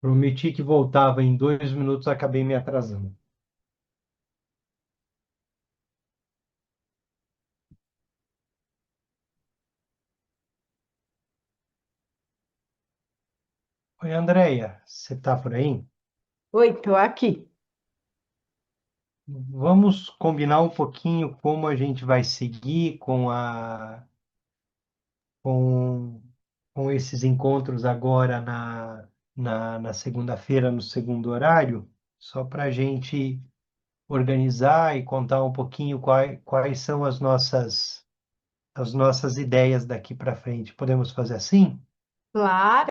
Prometi que voltava em 2 minutos, acabei me atrasando. Oi, Andréia, você está por aí? Oi, tô aqui. Vamos combinar um pouquinho como a gente vai seguir com, com esses encontros agora na segunda-feira, no segundo horário, só para a gente organizar e contar um pouquinho quais são as nossas ideias daqui para frente. Podemos fazer assim? Claro,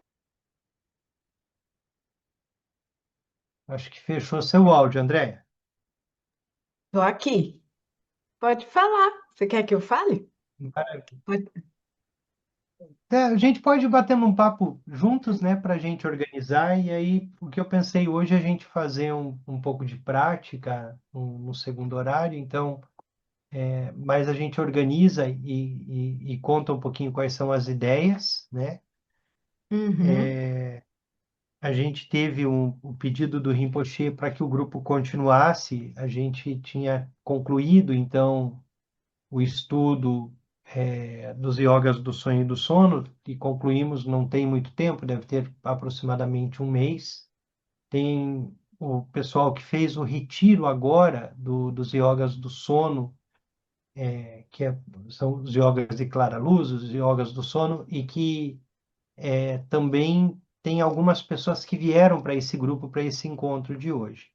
Acho que fechou seu áudio, Andréia. tô aqui. Pode falar. Você quer que eu fale? Maravilha. Pode. A gente pode ir batendo um papo juntos, né, para a gente organizar, e aí o que eu pensei hoje é a gente fazer um pouco de prática no segundo horário, então, mas a gente organiza e conta um pouquinho quais são as ideias, né? Uhum, A gente teve o pedido do Rinpoche para que o grupo continuasse, a gente tinha concluído, então, o estudo dos yogas do sonho e do sono, e concluímos não tem muito tempo, deve ter aproximadamente um mês. Tem o pessoal que fez o retiro agora dos yogas do sono, são os yogas de clara luz, os yogas do sono, e que também tem algumas pessoas que vieram para esse grupo, para esse encontro de hoje.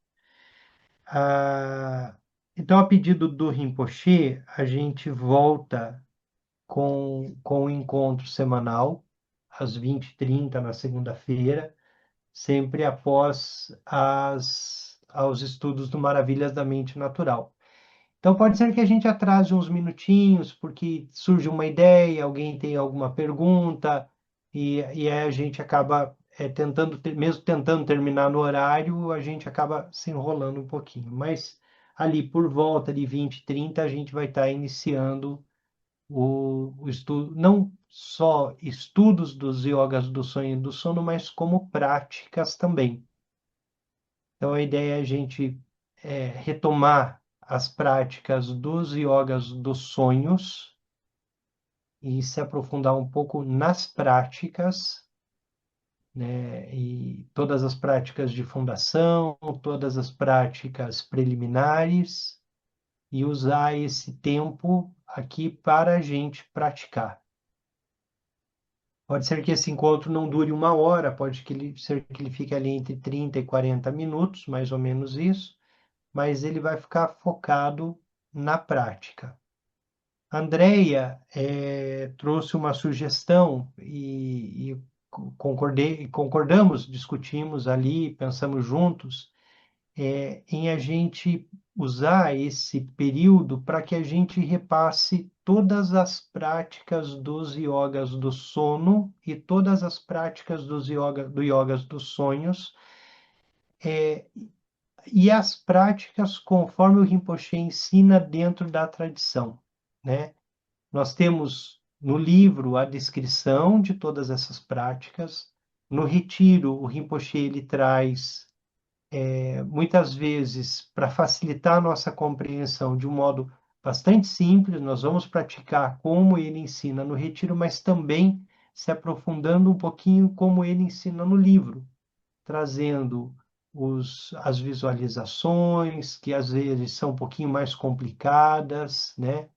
Então, a pedido do Rinpoche, a gente volta com o encontro semanal, às 20h30 na segunda-feira, sempre após aos estudos do Maravilhas da Mente Natural. Então, pode ser que a gente atrase uns minutinhos, porque surge uma ideia, alguém tem alguma pergunta, e aí a gente acaba mesmo tentando terminar no horário, a gente acaba se enrolando um pouquinho. Mas ali por volta de 20h30, a gente vai estar iniciando o estudo, não só estudos dos yogas do sonho e do sono, mas como práticas também. Então, a ideia é a gente retomar as práticas dos yogas dos sonhos e se aprofundar um pouco nas práticas, né? E todas as práticas de fundação, todas as práticas preliminares, e usar esse tempo aqui para a gente praticar. Pode ser que esse encontro não dure uma hora, ser que ele fique ali entre 30 e 40 minutos, mais ou menos isso, mas ele vai ficar focado na prática. A Andrea trouxe uma sugestão e concordamos, discutimos ali, pensamos juntos, em a gente usar esse período para que a gente repasse todas as práticas dos yogas do sono e todas as práticas do yogas dos sonhos, e as práticas conforme o Rinpoche ensina dentro da tradição, né? Nós temos no livro a descrição de todas essas práticas. No retiro, o Rinpoche ele traz muitas vezes, para facilitar a nossa compreensão de um modo bastante simples, nós vamos praticar como ele ensina no retiro, mas também se aprofundando um pouquinho como ele ensina no livro, trazendo as visualizações, que às vezes são um pouquinho mais complicadas, né?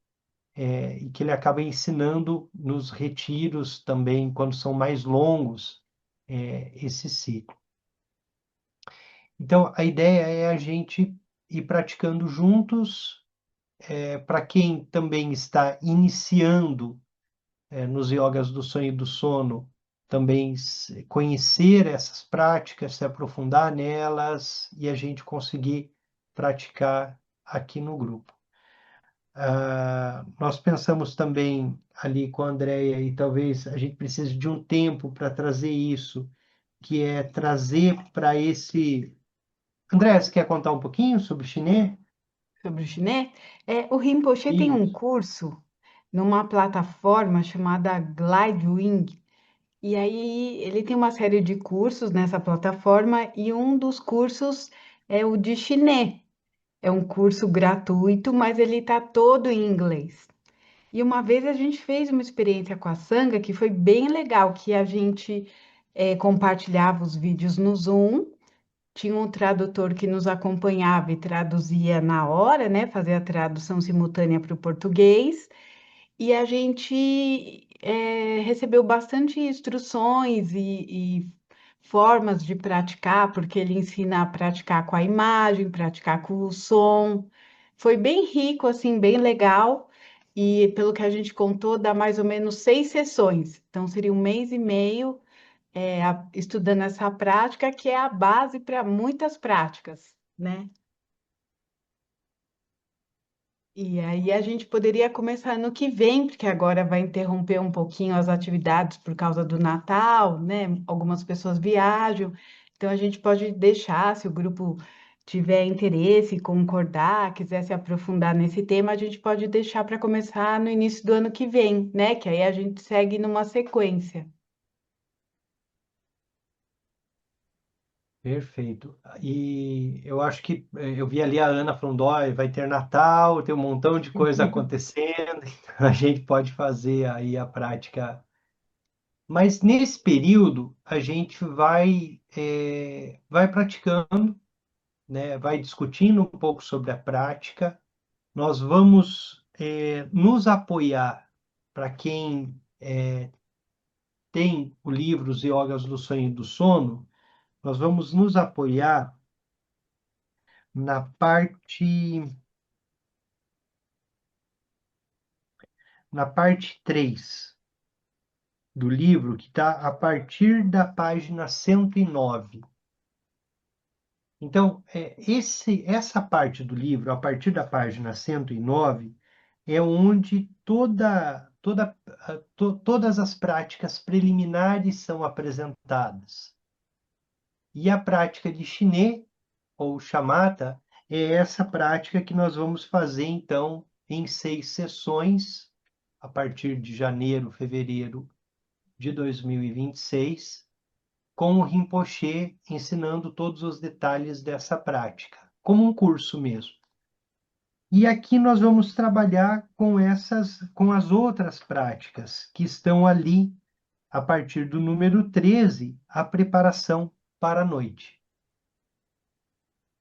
E que ele acaba ensinando nos retiros também, quando são mais longos, esse ciclo. Então, a ideia é a gente ir praticando juntos, para quem também está iniciando, nos yogas do sonho e do sono, também conhecer essas práticas, se aprofundar nelas e a gente conseguir praticar aqui no grupo. Nós pensamos também ali com a Andrea, e talvez a gente precise de um tempo para trazer isso, que é trazer para esse. André, você quer contar um pouquinho sobre o chinês? sobre o chinês. O Rinpoche tem um Isso. curso numa plataforma chamada Glidewing, E aí ele tem uma série de cursos nessa plataforma e um dos cursos é o de chinês. É um curso gratuito, mas ele está todo em inglês. E uma vez a gente fez uma experiência com a Sanga que foi bem legal, que a gente compartilhava os vídeos no Zoom, tinha um tradutor que nos acompanhava e traduzia na hora, né? Fazia a tradução simultânea para o português. E a gente recebeu bastante instruções e formas de praticar, porque ele ensina a praticar com a imagem, praticar com o som. Foi bem rico, assim, bem legal. E pelo que a gente contou, dá mais ou menos 6 sessões. Então, seria um mês e meio estudando essa prática, que é a base para muitas práticas, né? E aí a gente poderia começar no que vem, porque agora vai interromper um pouquinho as atividades por causa do Natal, né? Algumas pessoas viajam, então a gente pode deixar, se o grupo tiver interesse, concordar, quiser se aprofundar nesse tema, a gente pode deixar para começar no início do ano que vem, né? Que aí a gente segue numa sequência. Perfeito. E eu acho que eu vi ali a Ana falando, ó, vai ter Natal, tem um montão de coisa acontecendo, então a gente pode fazer aí a prática. Mas nesse período a gente vai praticando, né? Vai discutindo um pouco sobre a prática. Nós vamos nos apoiar para quem tem o livro Os Yogas do Sonho e do Sono, nós vamos nos apoiar na parte 3 do livro, que está a partir da página 109. Então, essa parte do livro, a partir da página 109, é onde todas as práticas preliminares são apresentadas. E a prática de Shiné, ou chamata, é essa prática que nós vamos fazer, então, em 6 sessões, a partir de janeiro, fevereiro de 2026, com o Rinpoche ensinando todos os detalhes dessa prática, como um curso mesmo. E aqui nós vamos trabalhar com as outras práticas que estão ali a partir do número 13, a preparação para a noite.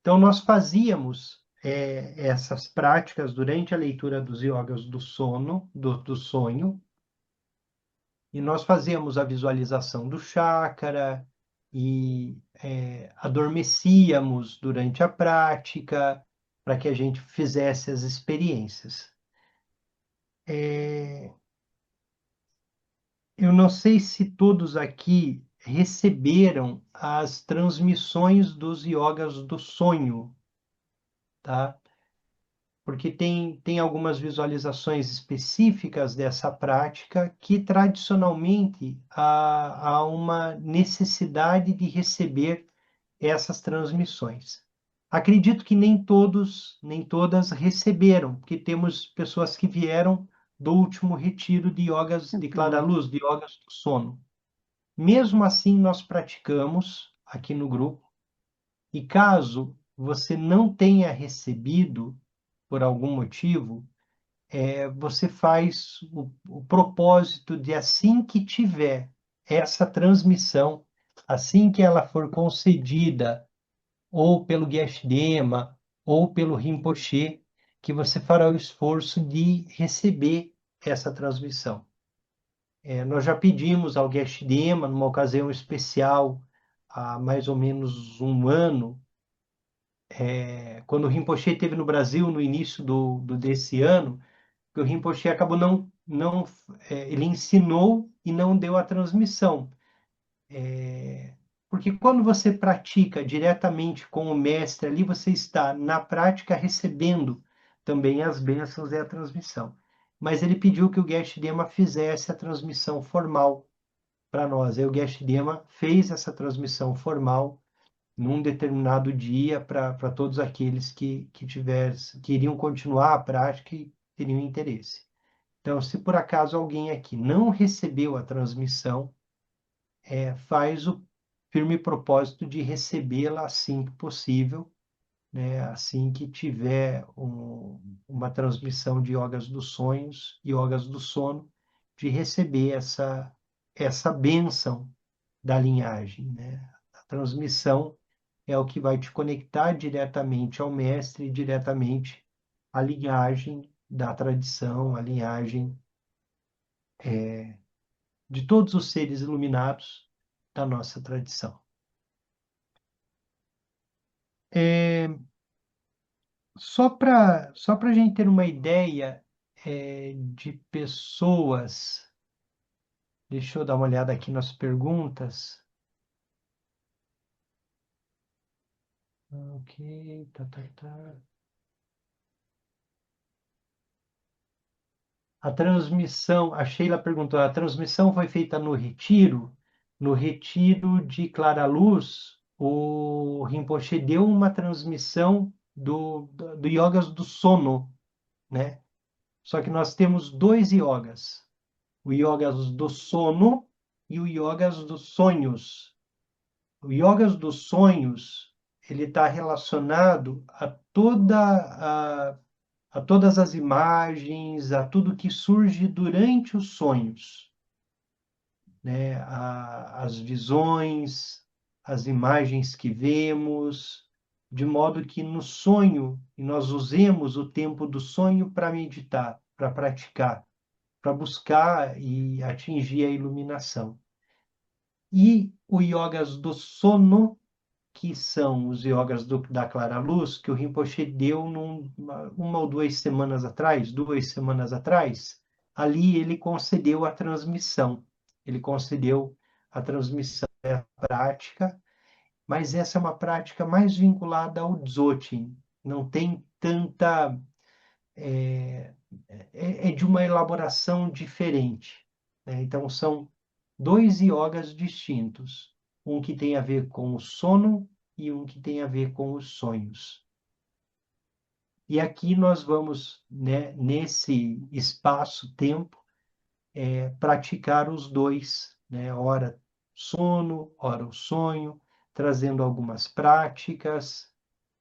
Então, nós fazíamos essas práticas durante a leitura dos yogas do sono, do sonho, e nós fazíamos a visualização do chácara e adormecíamos durante a prática para que a gente fizesse as experiências. É, eu não sei se todos aqui receberam as transmissões dos yogas do sonho, tá? Porque tem algumas visualizações específicas dessa prática que tradicionalmente há uma necessidade de receber essas transmissões. Acredito que nem todos, nem todas receberam, porque temos pessoas que vieram do último retiro de yogas de clara Uhum. luz, de yogas do sono. Mesmo assim, nós praticamos aqui no grupo, e caso você não tenha recebido por algum motivo, você faz o propósito de assim que tiver essa transmissão, assim que ela for concedida, ou pelo Geshe-dema, ou pelo Rinpoche, que você fará o esforço de receber essa transmissão. Nós já pedimos ao Geshe-dema, numa ocasião especial, há mais ou menos um ano, quando o Rinpoche esteve no Brasil no início desse ano, que o Rinpoche acabou ele ensinou e não deu a transmissão. Porque quando você pratica diretamente com o mestre ali, você está na prática recebendo também as bênçãos e a transmissão. Mas ele pediu que o Geshe-dema fizesse a transmissão formal para nós. Aí o Geshe-dema fez essa transmissão formal num determinado dia para todos aqueles que iriam continuar a prática e teriam interesse. Então, se por acaso alguém aqui não recebeu a transmissão, faz o firme propósito de recebê-la assim que possível, né? Assim que tiver uma transmissão de yogas dos sonhos, yogas do sono, de receber essa bênção da linhagem, né? A transmissão é o que vai te conectar diretamente ao mestre, diretamente à linhagem da tradição, à linhagem de todos os seres iluminados da nossa tradição. É, só para a gente ter uma ideia de pessoas, deixa eu dar uma olhada aqui nas perguntas. Ok, tá, tá, tá. A transmissão, a Sheila perguntou, a transmissão foi feita no retiro? No retiro de Clara Luz, o Rinpoche deu uma transmissão do Yogas do Sono, né? Só que nós temos dois yogas, o Yogas do Sono e o Yogas dos Sonhos. O Yogas dos Sonhos, ele está relacionado a todas as imagens, a tudo que surge durante os sonhos, né? As visões, as imagens que vemos, de modo que no sonho, e nós usemos o tempo do sonho para meditar, para praticar, para buscar e atingir a iluminação. E o yogas do sono, que são os yogas da Clara Luz, que o Rinpoche deu uma ou 2 semanas atrás, 2 semanas atrás, ali ele concedeu a transmissão. Ele concedeu a transmissão prática, mas essa é uma prática mais vinculada ao Dzogchen. Não tem tanta... É, é de uma elaboração diferente, né? Então, são dois yogas distintos. Um que tem a ver com o sono e um que tem a ver com os sonhos. E aqui nós vamos, né, nesse espaço-tempo, praticar os dois, né? Ora sono, ora o sonho, trazendo algumas práticas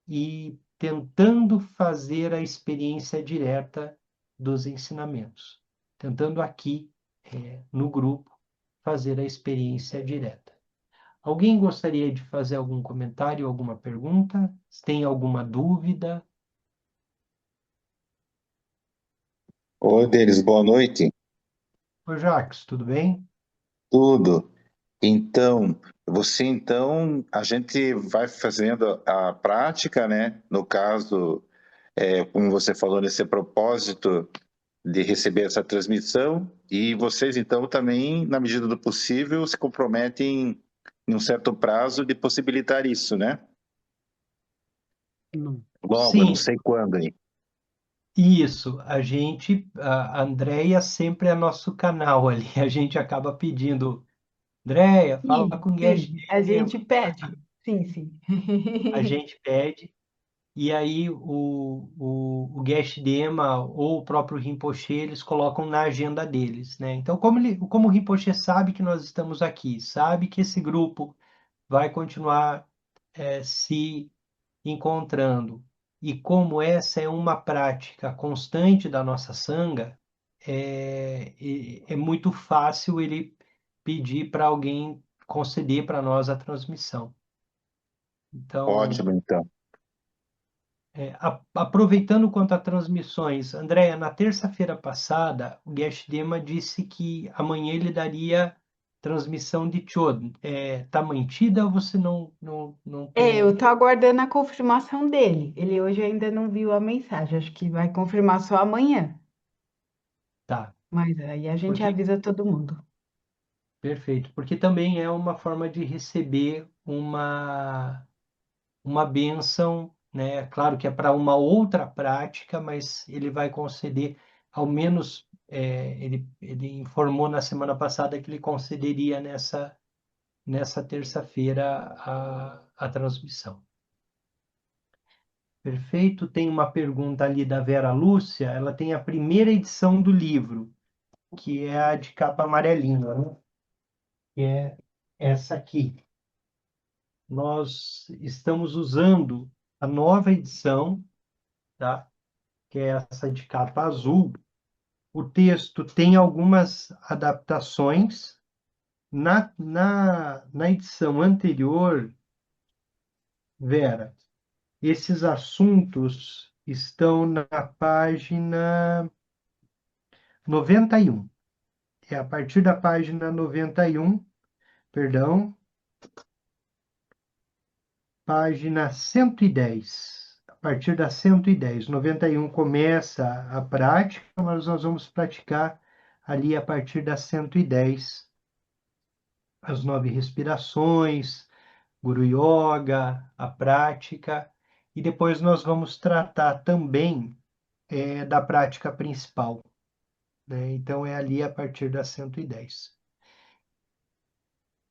e tentando fazer a experiência direta dos ensinamentos. Tentando aqui, no grupo, fazer a experiência direta. Alguém gostaria de fazer algum comentário, alguma pergunta? Tem alguma dúvida? Oi, Denis, boa noite. Oi, Jacques, tudo bem? Tudo. A gente vai fazendo a prática, né? No caso, como você falou, nesse propósito de receber essa transmissão, e vocês, então, também, na medida do possível, se comprometem em um certo prazo de possibilitar isso, né? Logo, eu não Sim, sei quando, hein? isso. A Andrea sempre é nosso canal ali. A gente acaba pedindo, Andrea, fala Sim, com o Guest sim, a Demo. gente pede. Sim, sim. A gente pede. E aí o Guest Dema ou o próprio Rinpoche, eles colocam na agenda deles, né? Então, como o Rinpoche sabe que nós estamos aqui, sabe que esse grupo vai continuar se encontrando, e como essa é uma prática constante da nossa sanga, é muito fácil ele pedir para alguém conceder para nós a transmissão. Então, Ótimo, então. Aproveitando quanto a transmissões, Andréia, na terça-feira passada, o Guest Dema disse que amanhã ele daria transmissão de Chod. Tá mantida ou você não Eu tem? estou aguardando a confirmação dele. Ele hoje ainda não viu a mensagem. Acho que vai confirmar só amanhã. Tá. Mas aí a gente Porque, avisa todo mundo. perfeito. Porque também é uma forma de receber uma bênção, né? Claro que é para uma outra prática, mas ele vai conceder, ao menos, ele informou na semana passada que ele concederia nessa terça-feira a transmissão. Perfeito. Tem uma pergunta ali da Vera Lúcia. Ela tem a primeira edição do livro, que é a de capa amarelinha, né? Que é essa aqui. Nós estamos usando a nova edição, tá? Que é essa de capa azul. O texto tem algumas adaptações. Na edição anterior, Vera, esses assuntos estão na página 91. É a partir da página 91, perdão, página 110. A partir da 110, 91 começa a prática, mas nós vamos praticar ali a partir da 110 as 9 respirações, Guru Yoga, a prática, e depois nós vamos tratar também da prática principal, né? Então é ali a partir da 110.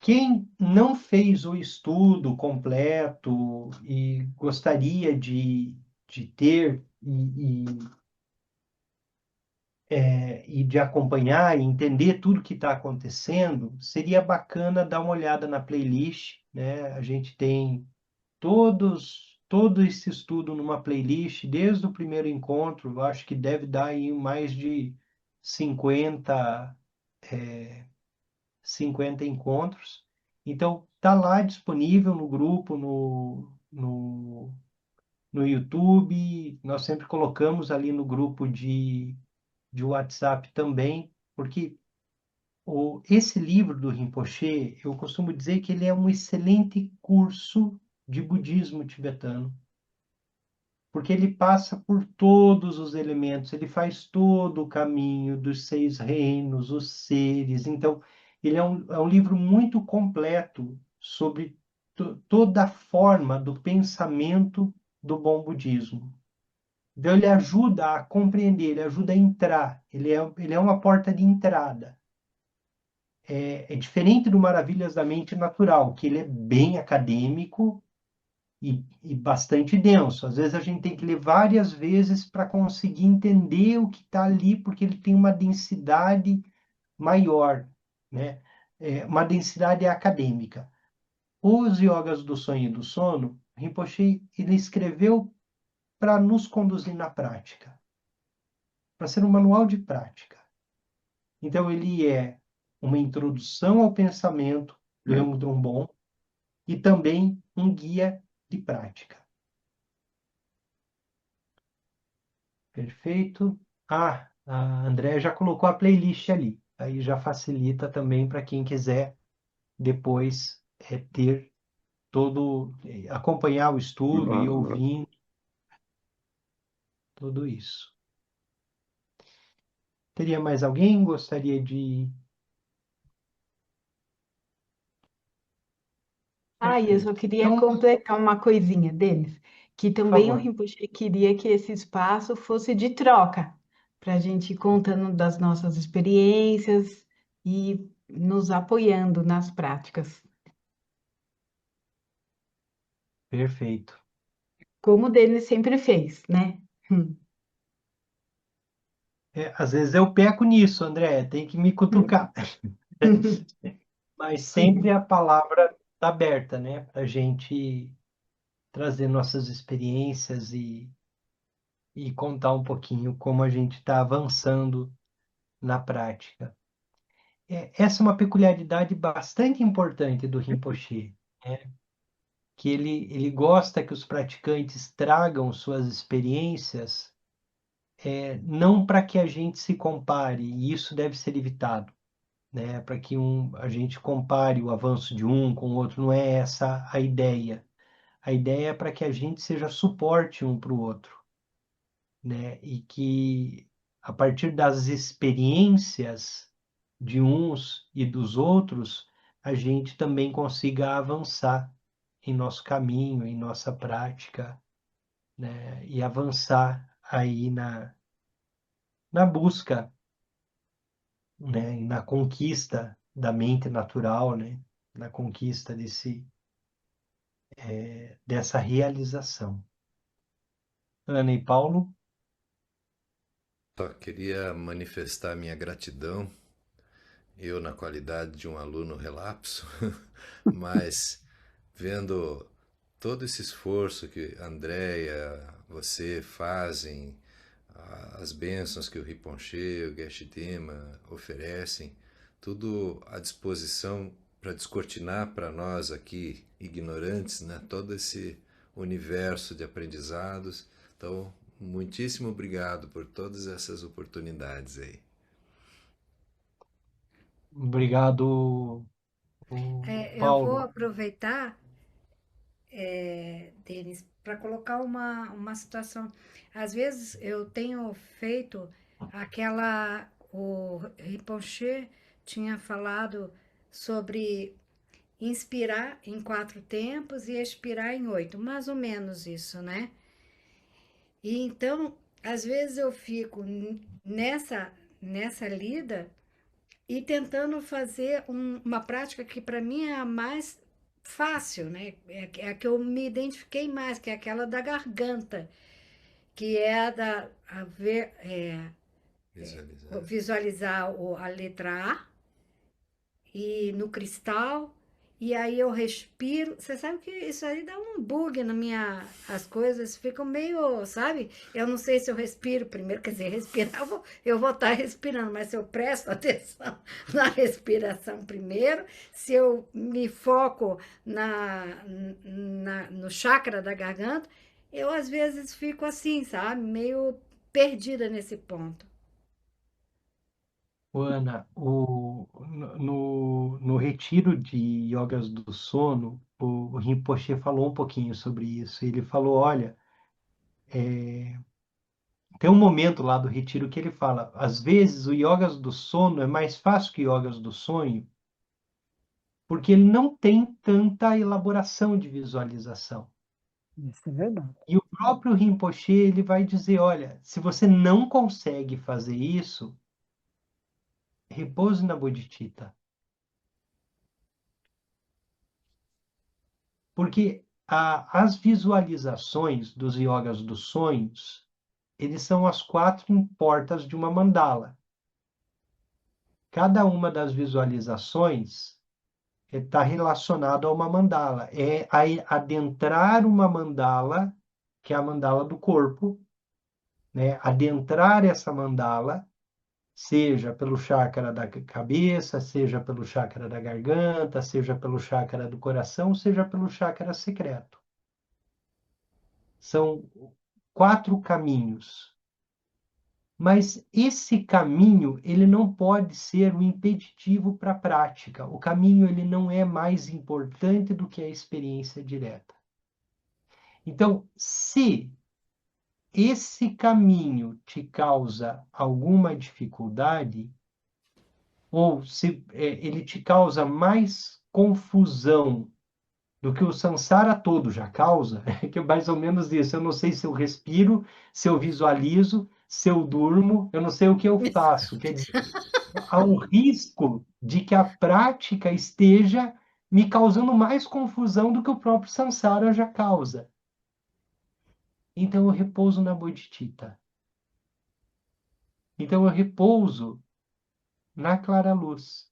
Quem não fez o estudo completo e gostaria de ter e de acompanhar e entender tudo que está acontecendo, seria bacana dar uma olhada na playlist, né? A gente tem todo esse estudo numa playlist, desde o primeiro encontro, eu acho que deve dar aí mais de 50, 50 encontros. Então, tá lá disponível no grupo, no YouTube. Nós sempre colocamos ali no grupo de WhatsApp também, porque esse livro do Rinpoche, eu costumo dizer que ele é um excelente curso de budismo tibetano, porque ele passa por todos os elementos, ele faz todo o caminho dos 6 reinos, os seres. Então, ele é um livro muito completo sobre toda a forma do pensamento do bom budismo. Então, ele ajuda a compreender, ele ajuda a entrar, ele é uma porta de entrada. É diferente do Maravilhas da Mente Natural, que ele é bem acadêmico, e bastante denso. Às vezes a gente tem que ler várias vezes para conseguir entender o que está ali, porque ele tem uma densidade maior, né? Uma densidade acadêmica. Os Yogas do Sonho e do Sono, Rinpoche, ele escreveu para nos conduzir na prática, para ser um manual de prática. Então, ele é uma introdução ao pensamento do Yongdrung Bon e também um guia de prática. Perfeito. A André já colocou a playlist ali. Aí já facilita também para quem quiser depois ter acompanhar o estudo e ouvir tudo isso. Teria mais alguém? Gostaria de. Ah, e eu só Perfeito. queria Então, completar uma coisinha, Denis, que por também o favor. Rinpoche queria que esse espaço fosse de troca, para a gente ir contando das nossas experiências e nos apoiando nas práticas, Perfeito. como o Denis sempre fez, né? Às vezes eu peco nisso, André, tem que me cutucar. Mas sempre a palavra está aberta, né? Para a gente trazer nossas experiências e contar um pouquinho como a gente está avançando na prática. Essa é uma peculiaridade bastante importante do Rinpoche, né? Que ele gosta que os praticantes tragam suas experiências, não para que a gente se compare, e isso deve ser evitado, né? Para que a gente compare o avanço de um com o outro, não é essa a ideia. A ideia é para que a gente seja suporte um para o outro, né? E que a partir das experiências de uns e dos outros, a gente também consiga avançar em nosso caminho, em nossa prática, né? E avançar aí na busca, né? E na conquista da mente natural, né? Na conquista dessa realização. Ana e Paulo, Só queria manifestar minha gratidão eu na qualidade de um aluno relapso, mas vendo todo esse esforço que a Andrea, você fazem, as bênçãos que o Rinpoche, o Geshe Dima oferecem, tudo à disposição para descortinar para nós aqui, ignorantes, né, todo esse universo de aprendizados. Então, muitíssimo obrigado por todas essas oportunidades aí. Obrigado, Eu vou Paulo. aproveitar, Denis, para colocar uma situação. Às vezes eu tenho feito aquela. O Rinpoche tinha falado sobre inspirar em 4 tempos e expirar em 8, mais ou menos isso, né? E então, às vezes eu fico nessa lida e tentando fazer uma prática que para mim é a mais fácil, né? É a que eu me identifiquei mais, que é aquela da garganta, que é Visualizar. visualizar a letra A e no cristal, e aí eu respiro. Você sabe que isso aí dá um bug na minha. As coisas ficam meio, sabe? Eu não sei se eu respiro primeiro, quer dizer, respirar, eu vou estar respirando, mas se eu presto atenção na respiração primeiro, se eu me foco no chakra da garganta, eu às vezes fico assim, sabe? Meio perdida nesse ponto. Ana, no retiro de Yogas do Sono, o Rinpoche falou um pouquinho sobre isso. Ele falou, olha, tem um momento lá do retiro que ele fala, às vezes o Yogas do Sono é mais fácil que Yogas do Sonho, porque ele não tem tanta elaboração de visualização. Isso é verdade. E o próprio Rinpoche, ele vai dizer, olha, se você não consegue fazer isso, repouse na bodhicitta. Porque as visualizações dos yogas dos sonhos, eles são as 4 portas de uma mandala. Cada uma das visualizações está relacionado a uma mandala. É adentrar uma mandala, que é a mandala do corpo, né? Adentrar essa mandala, seja pelo chakra da cabeça, seja pelo chakra da garganta, seja pelo chakra do coração, seja pelo chakra secreto. São 4 caminhos. Mas esse caminho, ele não pode ser o impeditivo para a prática. O caminho, ele não é mais importante do que a experiência direta. Então, se esse caminho te causa alguma dificuldade, ou se ele te causa mais confusão do que o samsara todo já causa, que é mais ou menos isso. Eu não sei se eu respiro, se eu visualizo, se eu durmo, eu não sei o que eu faço. Quer dizer, há um risco de que a prática esteja me causando mais confusão do que o próprio samsara já causa. Então eu repouso na bodhicitta. Então eu repouso na clara luz.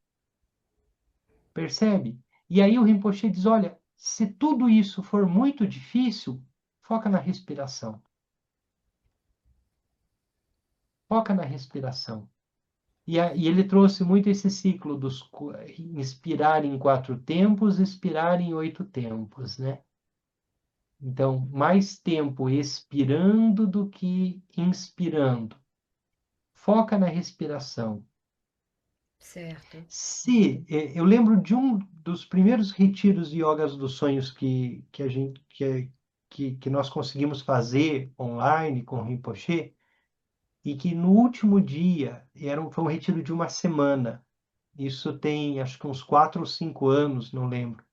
Percebe? E aí o Rinpoche diz, olha, se tudo isso for muito difícil, foca na respiração. Foca na respiração. E ele trouxe muito esse ciclo dos inspirar em 4 tempos, expirar em 8 tempos, né? Então, mais tempo expirando do que inspirando. Foca na respiração. Certo. Eu lembro de um dos primeiros retiros de yogas dos sonhos que nós conseguimos fazer online com o Rinpoche, e que no último dia, foi um retiro de uma semana. Isso tem, acho que uns 4 ou 5 anos, não lembro.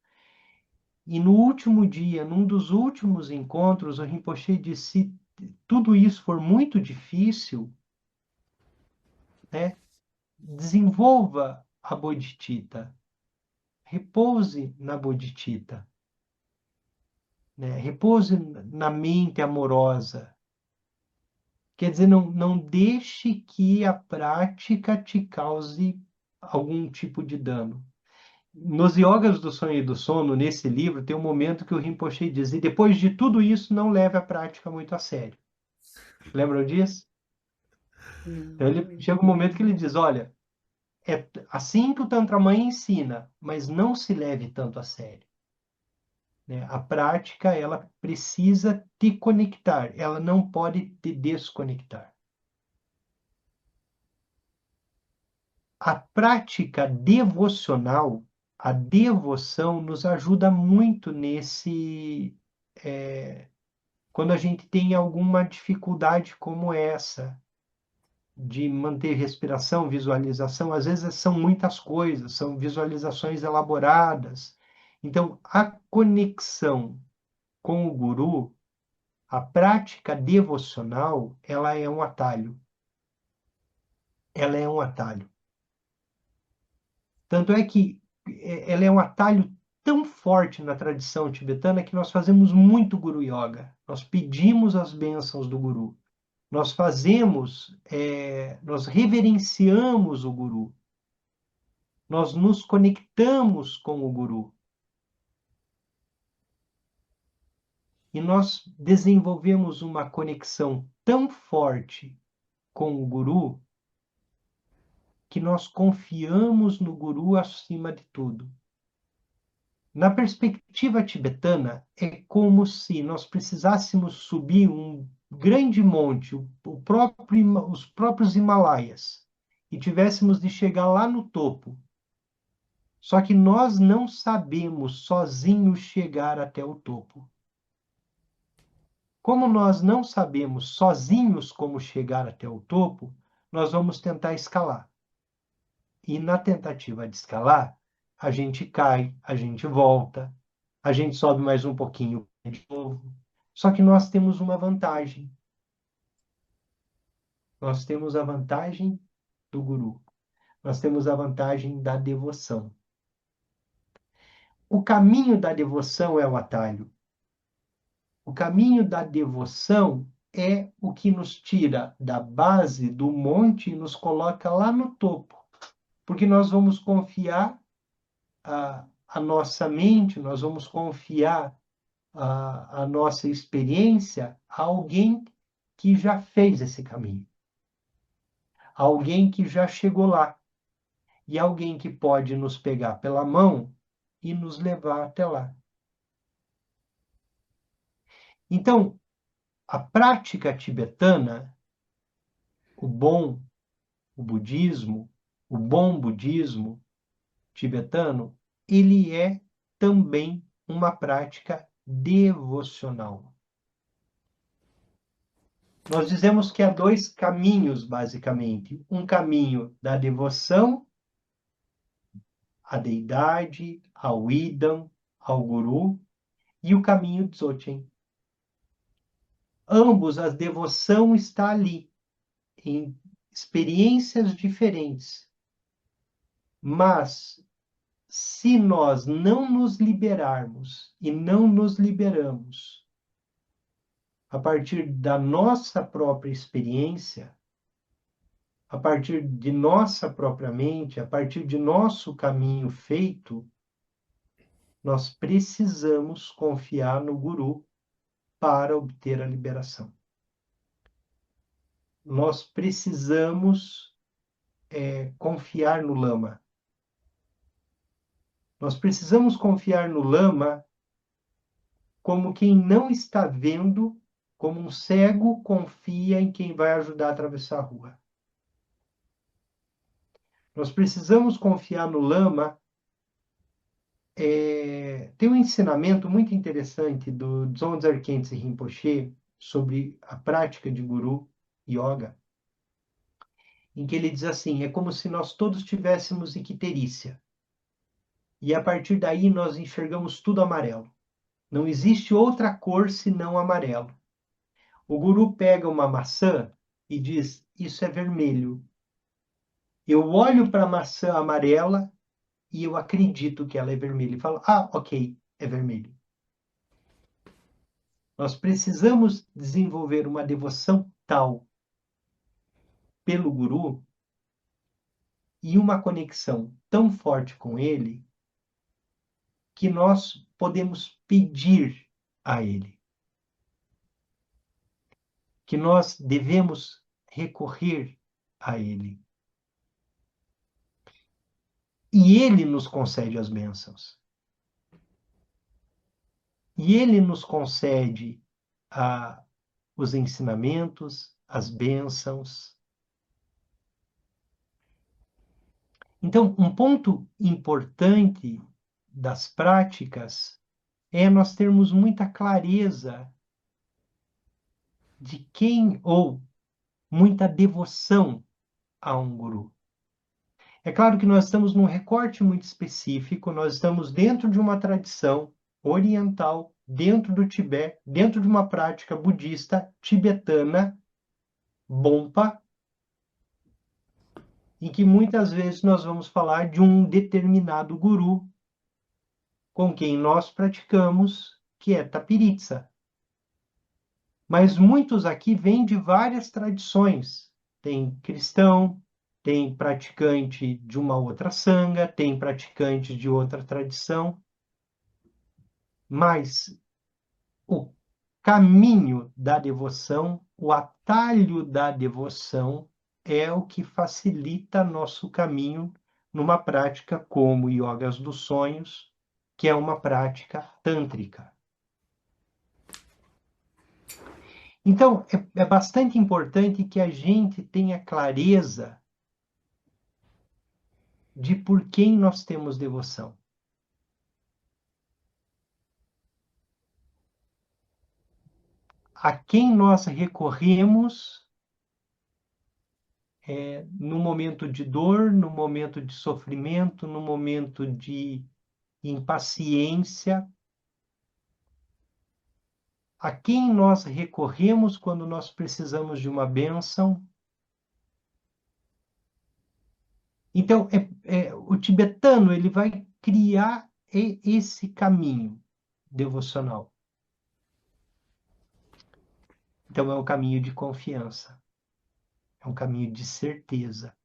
E no último dia, num dos últimos encontros, o Rinpoche disse, se tudo isso for muito difícil, né, desenvolva a bodhicitta. Repouse na bodhicitta. Né? Repouse na mente amorosa. Quer dizer, não deixe que a prática te cause algum tipo de dano. Nos Yogas do Sonho e do Sono, nesse livro, tem um momento que o Rinpoche diz, e depois de tudo isso, não leve a prática muito a sério. Lembram disso? Então, Não, ele chega um momento que ele diz, olha, é assim que o Tantra Mãe ensina, mas não se leve tanto a sério. Né? A prática, ela precisa te conectar, ela não pode te desconectar. A prática devocional, a devoção nos ajuda muito quando a gente tem alguma dificuldade como essa, de manter respiração, visualização, às vezes são muitas coisas, são visualizações elaboradas. Então, a conexão com o guru, a prática devocional, ela é um atalho. Ela é um atalho. Tanto é que ela é um atalho tão forte na tradição tibetana que nós fazemos muito Guru Yoga. Nós pedimos as bênçãos do Guru. Nós nós reverenciamos o Guru. Nós nos conectamos com o Guru. E nós desenvolvemos uma conexão tão forte com o Guru que nós confiamos no Guru acima de tudo. Na perspectiva tibetana, é como se nós precisássemos subir um grande monte, os próprios Himalaias, e tivéssemos de chegar lá no topo. Só que nós não sabemos sozinhos chegar até o topo. Como nós não sabemos sozinhos como chegar até o topo, nós vamos tentar escalar. E na tentativa de escalar, a gente cai, a gente volta, a gente sobe mais um pouquinho de novo. Só que nós temos uma vantagem. Nós temos a vantagem do guru. Nós temos a vantagem da devoção. O caminho da devoção é o atalho. O caminho da devoção é o que nos tira da base do monte e nos coloca lá no topo. Porque nós vamos confiar a nossa mente, nós vamos confiar a nossa experiência a alguém que já fez esse caminho, alguém que já chegou lá, e alguém que pode nos pegar pela mão e nos levar até lá. Então, a prática tibetana, o bom, o budismo, o bom budismo tibetano, ele é também uma prática devocional. Nós dizemos que há dois caminhos, basicamente. Um caminho da devoção à deidade, ao idam, ao guru, e o caminho Dzogchen. Ambos, a devoção está ali, em experiências diferentes. Mas, se nós não nos liberarmos e não nos liberamos a partir da nossa própria experiência, a partir de nossa própria mente, a partir de nosso caminho feito, nós precisamos confiar no Guru para obter a liberação. Nós precisamos confiar no Lama. Nós precisamos confiar no Lama como quem não está vendo, como um cego confia em quem vai ajudar a atravessar a rua. Nós precisamos confiar no Lama. Tem um ensinamento muito interessante do Dzongdzar Khyentse Rinpoche sobre a prática de Guru Yoga, em que ele diz assim, é como se nós todos tivéssemos icterícia. E a partir daí nós enxergamos tudo amarelo. Não existe outra cor senão amarelo. O guru pega uma maçã e diz, isso é vermelho. Eu olho para a maçã amarela e eu acredito que ela é vermelha. E falo, ok, é vermelho. Nós precisamos desenvolver uma devoção tal pelo guru e uma conexão tão forte com Ele que nós podemos pedir a Ele, que nós devemos recorrer a Ele. E Ele nos concede as bênçãos. E Ele nos concede os ensinamentos, as bênçãos. Então, um ponto importante das práticas é nós termos muita clareza de quem, ou muita devoção a um guru. É claro que nós estamos num recorte muito específico, nós estamos dentro de uma tradição oriental, dentro do Tibete, dentro de uma prática budista tibetana, Bompa, em que muitas vezes nós vamos falar de um determinado guru com quem nós praticamos, que é Tapiritsa. Mas muitos aqui vêm de várias tradições. Tem cristão, tem praticante de uma outra sanga, tem praticante de outra tradição. Mas o caminho da devoção, o atalho da devoção, é o que facilita nosso caminho numa prática como Yogas dos Sonhos, que é uma prática tântrica. Então, é bastante importante que a gente tenha clareza de por quem nós temos devoção. A quem nós recorremos no momento de dor, no momento de sofrimento, no momento de impaciência. A quem nós recorremos quando nós precisamos de uma bênção. Então, o tibetano ele vai criar esse caminho devocional. Então, é um caminho de confiança. É um caminho de certeza.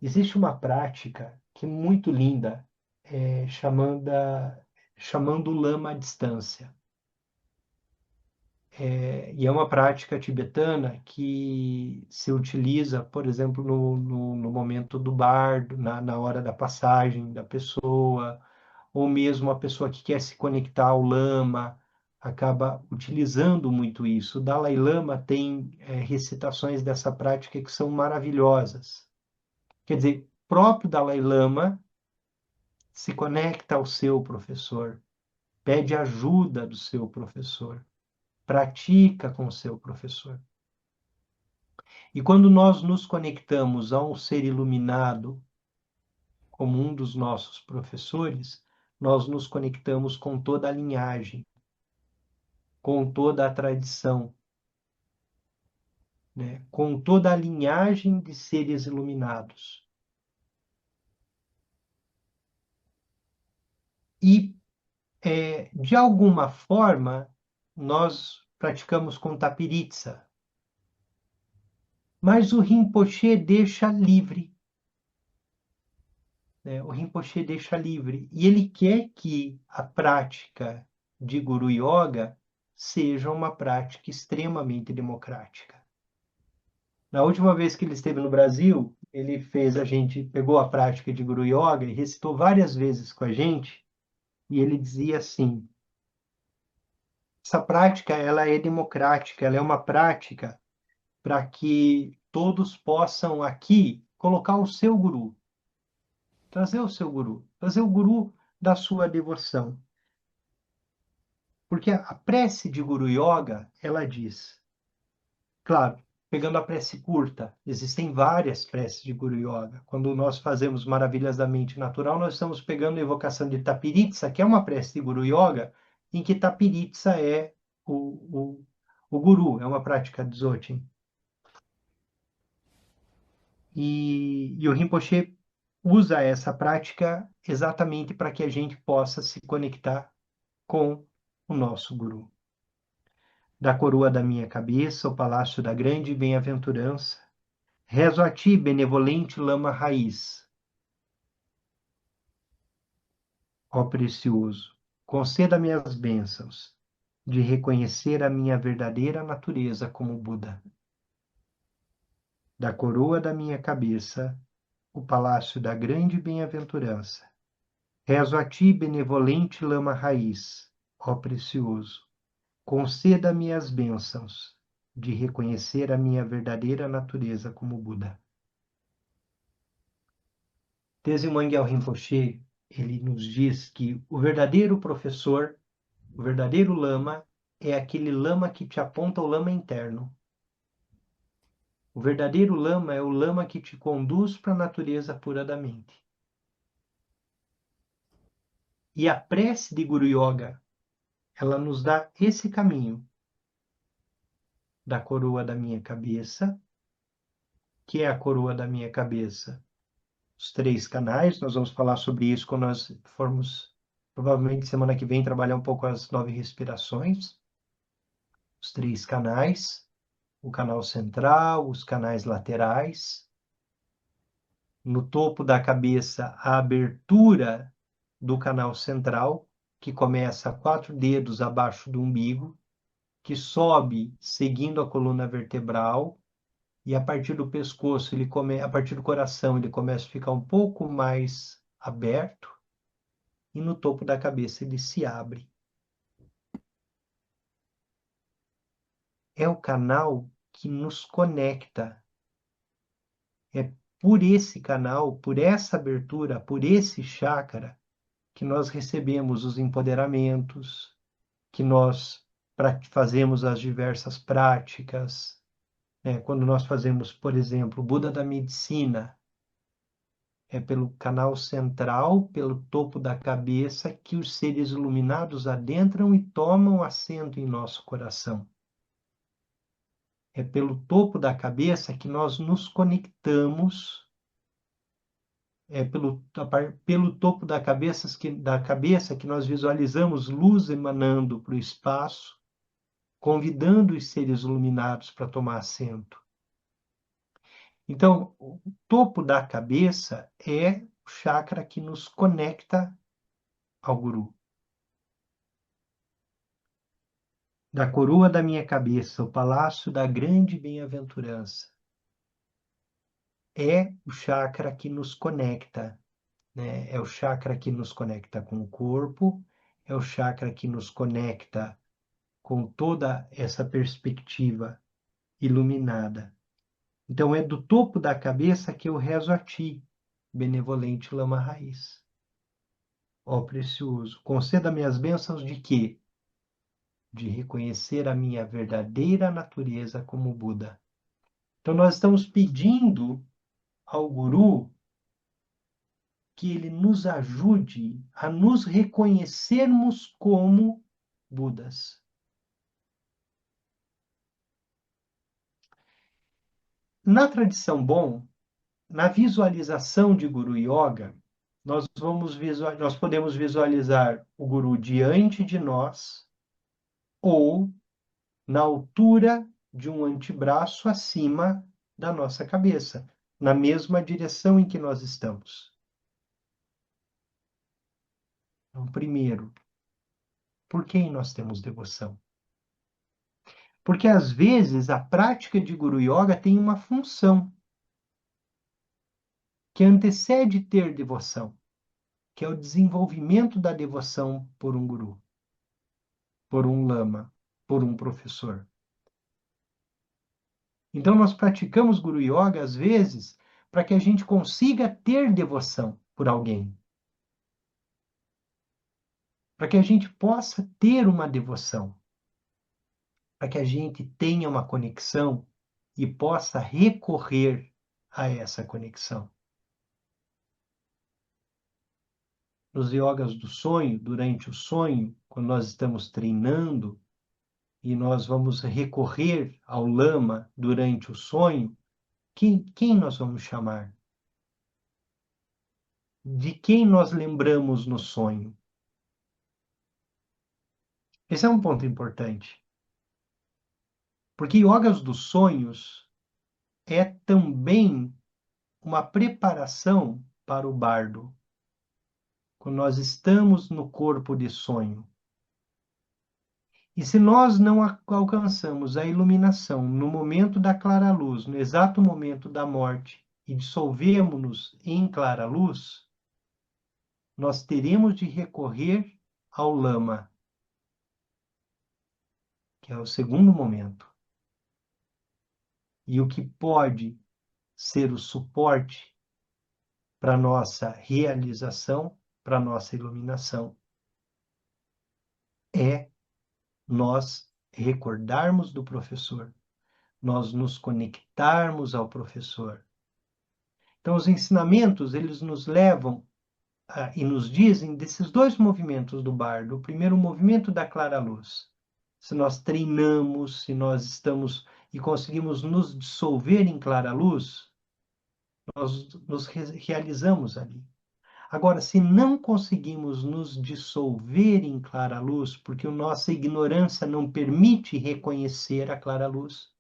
Existe uma prática que é muito linda, chamando o lama à distância. E é uma prática tibetana que se utiliza, por exemplo, no momento do bardo, na hora da passagem da pessoa, ou mesmo a pessoa que quer se conectar ao lama, acaba utilizando muito isso. O Dalai Lama tem recitações dessa prática que são maravilhosas. Quer dizer, o próprio Dalai Lama se conecta ao seu professor, pede ajuda do seu professor, pratica com o seu professor. E quando nós nos conectamos a um ser iluminado, como um dos nossos professores, nós nos conectamos com toda a linhagem, com toda a tradição, né? Com toda a linhagem de seres iluminados. E, de alguma forma, nós praticamos com Tapiritsa, mas o Rinpoche deixa livre. Né? O Rinpoche deixa livre. E ele quer que a prática de Guru Yoga seja uma prática extremamente democrática. Na última vez que ele esteve no Brasil, pegou a prática de Guru Yoga e recitou várias vezes com a gente, e ele dizia assim: essa prática ela é democrática, ela é uma prática para que todos possam aqui colocar o seu guru, trazer o seu guru, trazer o guru da sua devoção. Porque a prece de Guru Yoga, ela diz, claro, pegando a prece curta, existem várias preces de Guru Yoga. Quando nós fazemos Maravilhas da Mente Natural, nós estamos pegando a evocação de Tapiritsa, que é uma prece de Guru Yoga, em que Tapiritsa é o guru, é uma prática Dzogchen. E o Rinpoche usa essa prática exatamente para que a gente possa se conectar com o nosso guru. Da coroa da minha cabeça, o palácio da grande bem-aventurança, Rezo a ti, benevolente lama raiz, ó precioso, conceda-me as bênçãos de reconhecer a minha verdadeira natureza como Buda. Da coroa da minha cabeça, o palácio da grande bem-aventurança. Rezo a ti, benevolente lama raiz, ó precioso, conceda-me as bênçãos de reconhecer a minha verdadeira natureza como Buda. Tenzin Wangyal Rinpoche, ele nos diz que o verdadeiro professor, o verdadeiro lama, é aquele lama que te aponta o lama interno. O verdadeiro lama é o lama que te conduz para a natureza pura da mente. E a prece de Guru Yoga, ela nos dá esse caminho da coroa da minha cabeça, que é a coroa da minha cabeça. Os 3 canais, nós vamos falar sobre isso quando nós formos, provavelmente semana que vem, trabalhar um pouco as 9 respirações. Os 3 canais, o canal central, os canais laterais. No topo da cabeça, a abertura do canal central, que começa a 4 dedos abaixo do umbigo, que sobe seguindo a coluna vertebral, e a partir do pescoço, a partir do coração, ele começa a ficar um pouco mais aberto, e no topo da cabeça ele se abre. É o canal que nos conecta. É por esse canal, por essa abertura, por esse chakra, que nós recebemos os empoderamentos, que nós fazemos as diversas práticas. Quando nós fazemos, por exemplo, o Buda da Medicina, é pelo canal central, pelo topo da cabeça, que os seres iluminados adentram e tomam assento em nosso coração. É pelo topo da cabeça que nós nos conectamos, pelo topo da cabeça que nós visualizamos luz emanando para o espaço, convidando os seres iluminados para tomar assento. Então, o topo da cabeça é o chakra que nos conecta ao Guru. Da coroa da minha cabeça, o palácio da grande bem-aventurança. É o chakra que nos conecta, né? É o chakra que nos conecta com o corpo, é o chakra que nos conecta com toda essa perspectiva iluminada. Então é do topo da cabeça que eu rezo a ti, benevolente lama raiz. Ó precioso, conceda-me as bênçãos de quê? De reconhecer a minha verdadeira natureza como Buda. Então nós estamos pedindo ao Guru que ele nos ajude a nos reconhecermos como Budas. Na tradição Bon, na visualização de Guru Yoga, nós podemos visualizar o Guru diante de nós ou na altura de um antebraço acima da nossa cabeça, na mesma direção em que nós estamos. Então, primeiro, por quem nós temos devoção? Porque às vezes a prática de Guru Yoga tem uma função que antecede ter devoção, que é o desenvolvimento da devoção por um guru, por um lama, por um professor. Então nós praticamos Guru Yoga às vezes para que a gente consiga ter devoção por alguém. Para que a gente possa ter uma devoção. Para que a gente tenha uma conexão e possa recorrer a essa conexão. Nos yogas do sonho, durante o sonho, quando nós estamos treinando e nós vamos recorrer ao lama durante o sonho, quem nós vamos chamar? De quem nós lembramos no sonho? Esse é um ponto importante. Porque yogas dos sonhos é também uma preparação para o bardo. Quando nós estamos no corpo de sonho. E se nós não alcançamos a iluminação no momento da clara luz, no exato momento da morte, e dissolvemos-nos em clara luz, nós teremos de recorrer ao lama, que é o segundo momento. E o que pode ser o suporte para nossa realização, para nossa iluminação, é nós recordarmos do professor, nós nos conectarmos ao professor. Então, os ensinamentos, eles nos levam e nos dizem desses dois movimentos do bardo. O primeiro, o movimento da clara luz. Se nós treinamos, se nós estamos e conseguimos nos dissolver em clara luz, nós nos realizamos ali. Agora, se não conseguimos nos dissolver em clara luz, porque a nossa ignorância não permite reconhecer a clara luz,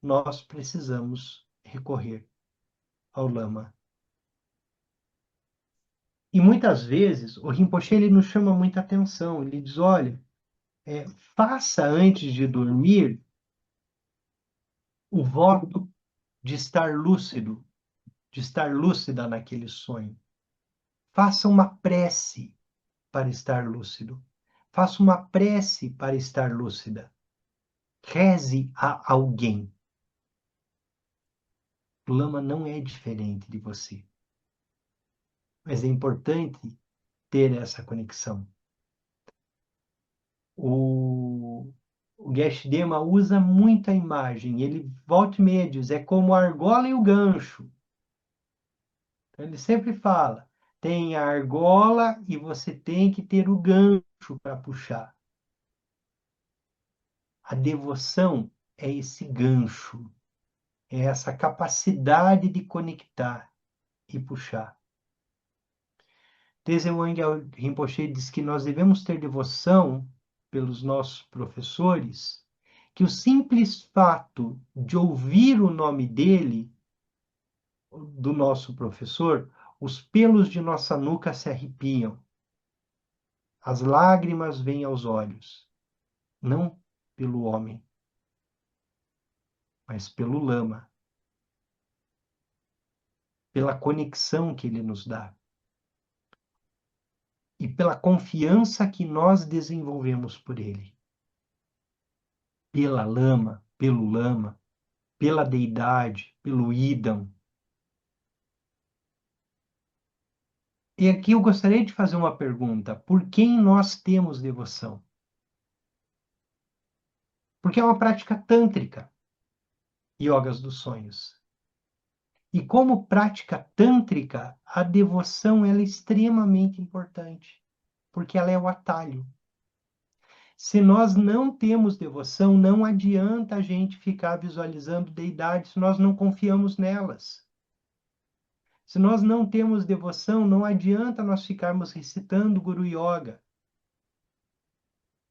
nós precisamos recorrer ao lama. E muitas vezes o Rinpoche ele nos chama muita atenção. Ele diz, olha, faça antes de dormir o voto de estar lúcido, de estar lúcida naquele sonho. Faça uma prece para estar lúcido. Faça uma prece para estar lúcida. Reze a alguém. O lama não é diferente de você. Mas é importante ter essa conexão. O Geshe Dema usa muita imagem. Ele volta e meia diz, é como a argola e o gancho. Então, ele sempre fala, tem a argola e você tem que ter o gancho para puxar. A devoção é esse gancho, é essa capacidade de conectar e puxar. Tenzin Wangyal Rinpoche diz que nós devemos ter devoção pelos nossos professores, que o simples fato de ouvir o nome dele, do nosso professor, os pelos de nossa nuca se arrepiam, as lágrimas vêm aos olhos, não pelo homem, mas pelo lama, pela conexão que ele nos dá e pela confiança que nós desenvolvemos por ele. Pela lama, pelo lama, pela deidade, pelo idam. E aqui eu gostaria de fazer uma pergunta. Por quem nós temos devoção? Porque é uma prática tântrica, yogas dos sonhos. E como prática tântrica, a devoção ela é extremamente importante, porque ela é o atalho. Se nós não temos devoção, não adianta a gente ficar visualizando deidades se nós não confiamos nelas. Se nós não temos devoção, não adianta nós ficarmos recitando Guru Yoga.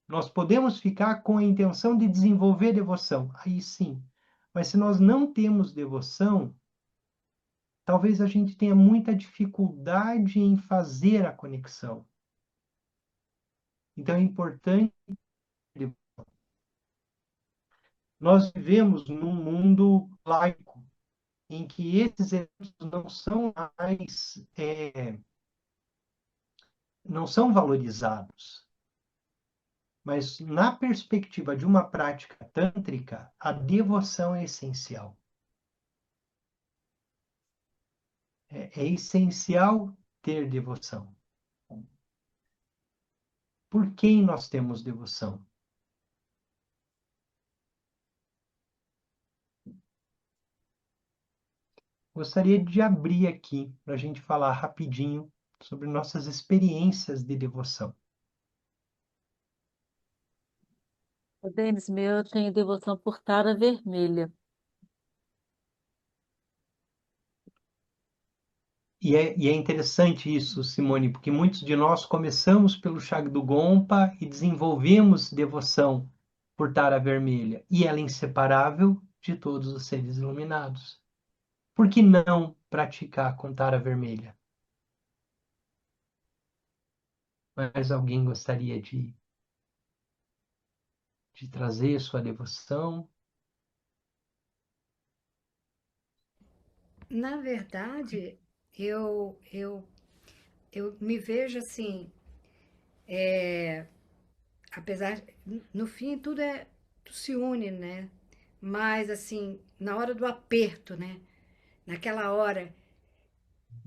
Nós podemos ficar com a intenção de desenvolver devoção, aí sim. Mas se nós não temos devoção, talvez a gente tenha muita dificuldade em fazer a conexão. Então é importante. Nós vivemos num mundo laico, em que esses eventos não são mais, não são valorizados. Mas na perspectiva de uma prática tântrica, a devoção é essencial. É essencial ter devoção. Por quem nós temos devoção? Gostaria de abrir aqui para a gente falar rapidinho sobre nossas experiências de devoção. O Denis, meu, eu tenho devoção por Tara Vermelha. E é interessante isso, Simone, porque muitos de nós começamos pelo Shagdu Gompa e desenvolvemos devoção por Tara Vermelha. E ela é inseparável de todos os seres iluminados. Por que não praticar com tara vermelha? Mas alguém gostaria de trazer sua devoção? Na verdade, eu, eu, eu me vejo assim, apesar, no fim tudo se une, né? Mas assim, na hora do aperto, né? Naquela hora,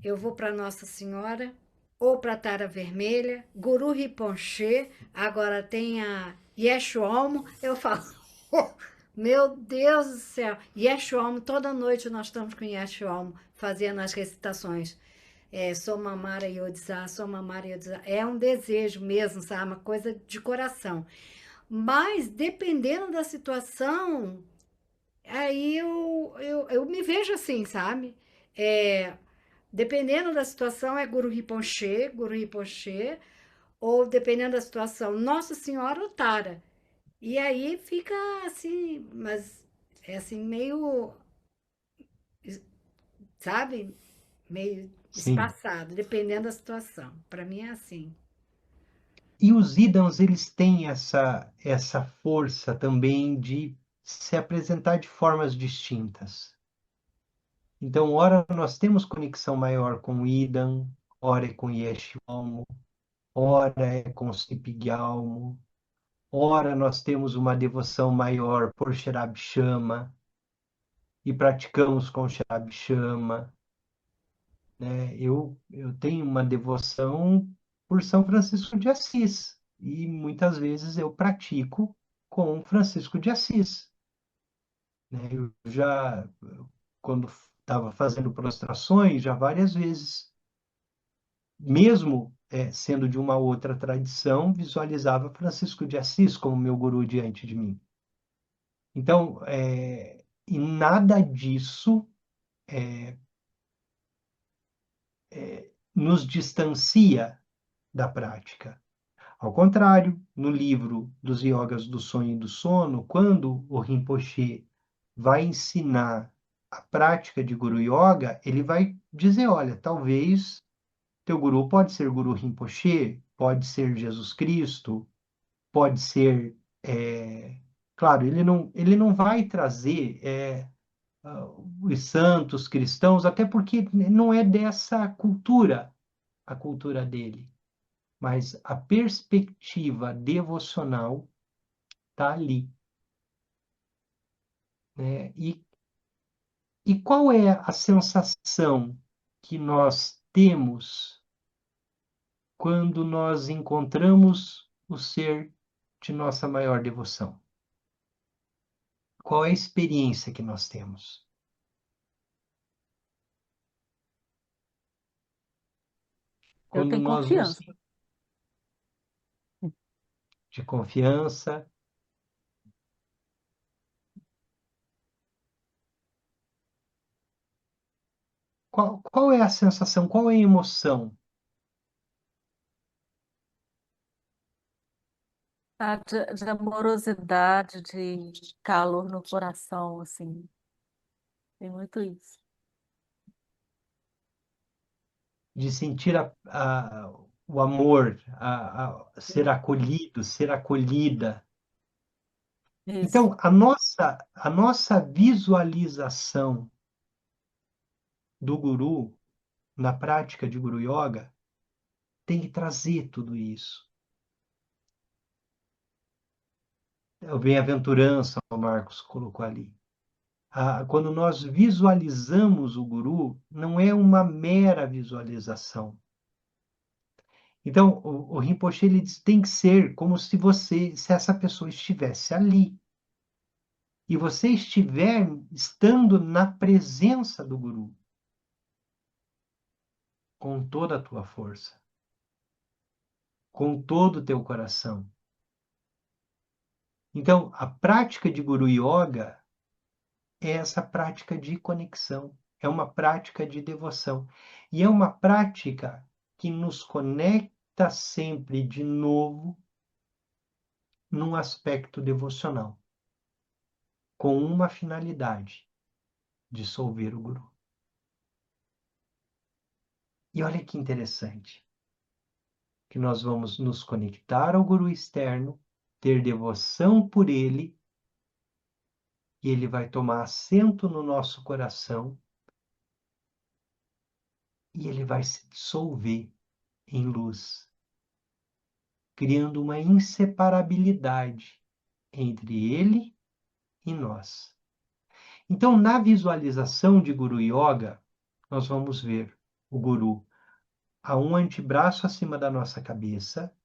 eu vou para Nossa Senhora ou para Tara Vermelha, Guru Rinpoche, agora tem a Yeshuomo, eu falo, meu Deus do céu, Yeshuomo, toda noite nós estamos com Yeshuomo fazendo as recitações. Sou Mamara Yodizá, sou Mamara Yodizá. É um desejo mesmo, sabe? Uma coisa de coração. Mas, dependendo da situação, aí eu me vejo assim, sabe? É, dependendo da situação, é Guru Rinpoche, ou dependendo da situação, Nossa Senhora ou Tara. E aí fica assim, mas é assim, meio, sabe? Meio Sim. espaçado, dependendo da situação. Para mim é assim. E os ídãos, eles têm essa força também de se apresentar de formas distintas. Então, ora nós temos conexão maior com o Idam, ora é com Yeshua, ora é com Cipigalmo, ora nós temos uma devoção maior por Sherab Chama e praticamos com Sherab Chama, né? Eu tenho uma devoção por São Francisco de Assis e muitas vezes eu pratico com Francisco de Assis, né? Eu já, quando estava fazendo prostrações, já várias vezes, mesmo sendo de uma outra tradição, visualizava Francisco de Assis como meu guru diante de mim. Então, e nada disso nos distancia da prática. Ao contrário, no livro dos Yogas do Sonho e do Sono, quando o Rinpoche vai ensinar a prática de Guru Yoga, ele vai dizer, olha, talvez teu guru pode ser Guru Rinpoche, pode ser Jesus Cristo, pode ser, claro, ele não vai trazer os santos cristãos, até porque não é dessa cultura, a cultura dele. Mas a perspectiva devocional está ali, né? E qual é a sensação que nós temos quando nós encontramos o ser de nossa maior devoção? Qual é a experiência que nós temos? Eu Quando tenho nós nos confiança. de confiança, qual é a sensação, qual é a emoção? De amorosidade, de calor no coração, assim. Tem muito isso. De sentir o amor, ser acolhido, ser acolhida. Isso. Então, a nossa visualização do guru na prática de Guru Yoga tem que trazer tudo isso. O bem-aventurança, o Marcos colocou ali. Quando nós visualizamos o guru, não é uma mera visualização. Então, o Rinpoche ele diz, tem que ser como se essa pessoa estivesse ali. E você estiver estando na presença do guru, com toda a tua força, com todo o teu coração. Então, a prática de Guru Yoga é essa prática de conexão, é uma prática de devoção. E é uma prática que nos conecta sempre de novo num aspecto devocional, com uma finalidade: dissolver o Guru. E olha que interessante, que nós vamos nos conectar ao guru externo, ter devoção por ele, e ele vai tomar assento no nosso coração, e ele vai se dissolver em luz, criando uma inseparabilidade entre ele e nós. Então, na visualização de Guru Yoga, nós vamos ver o Guru a um antebraço acima da nossa cabeça,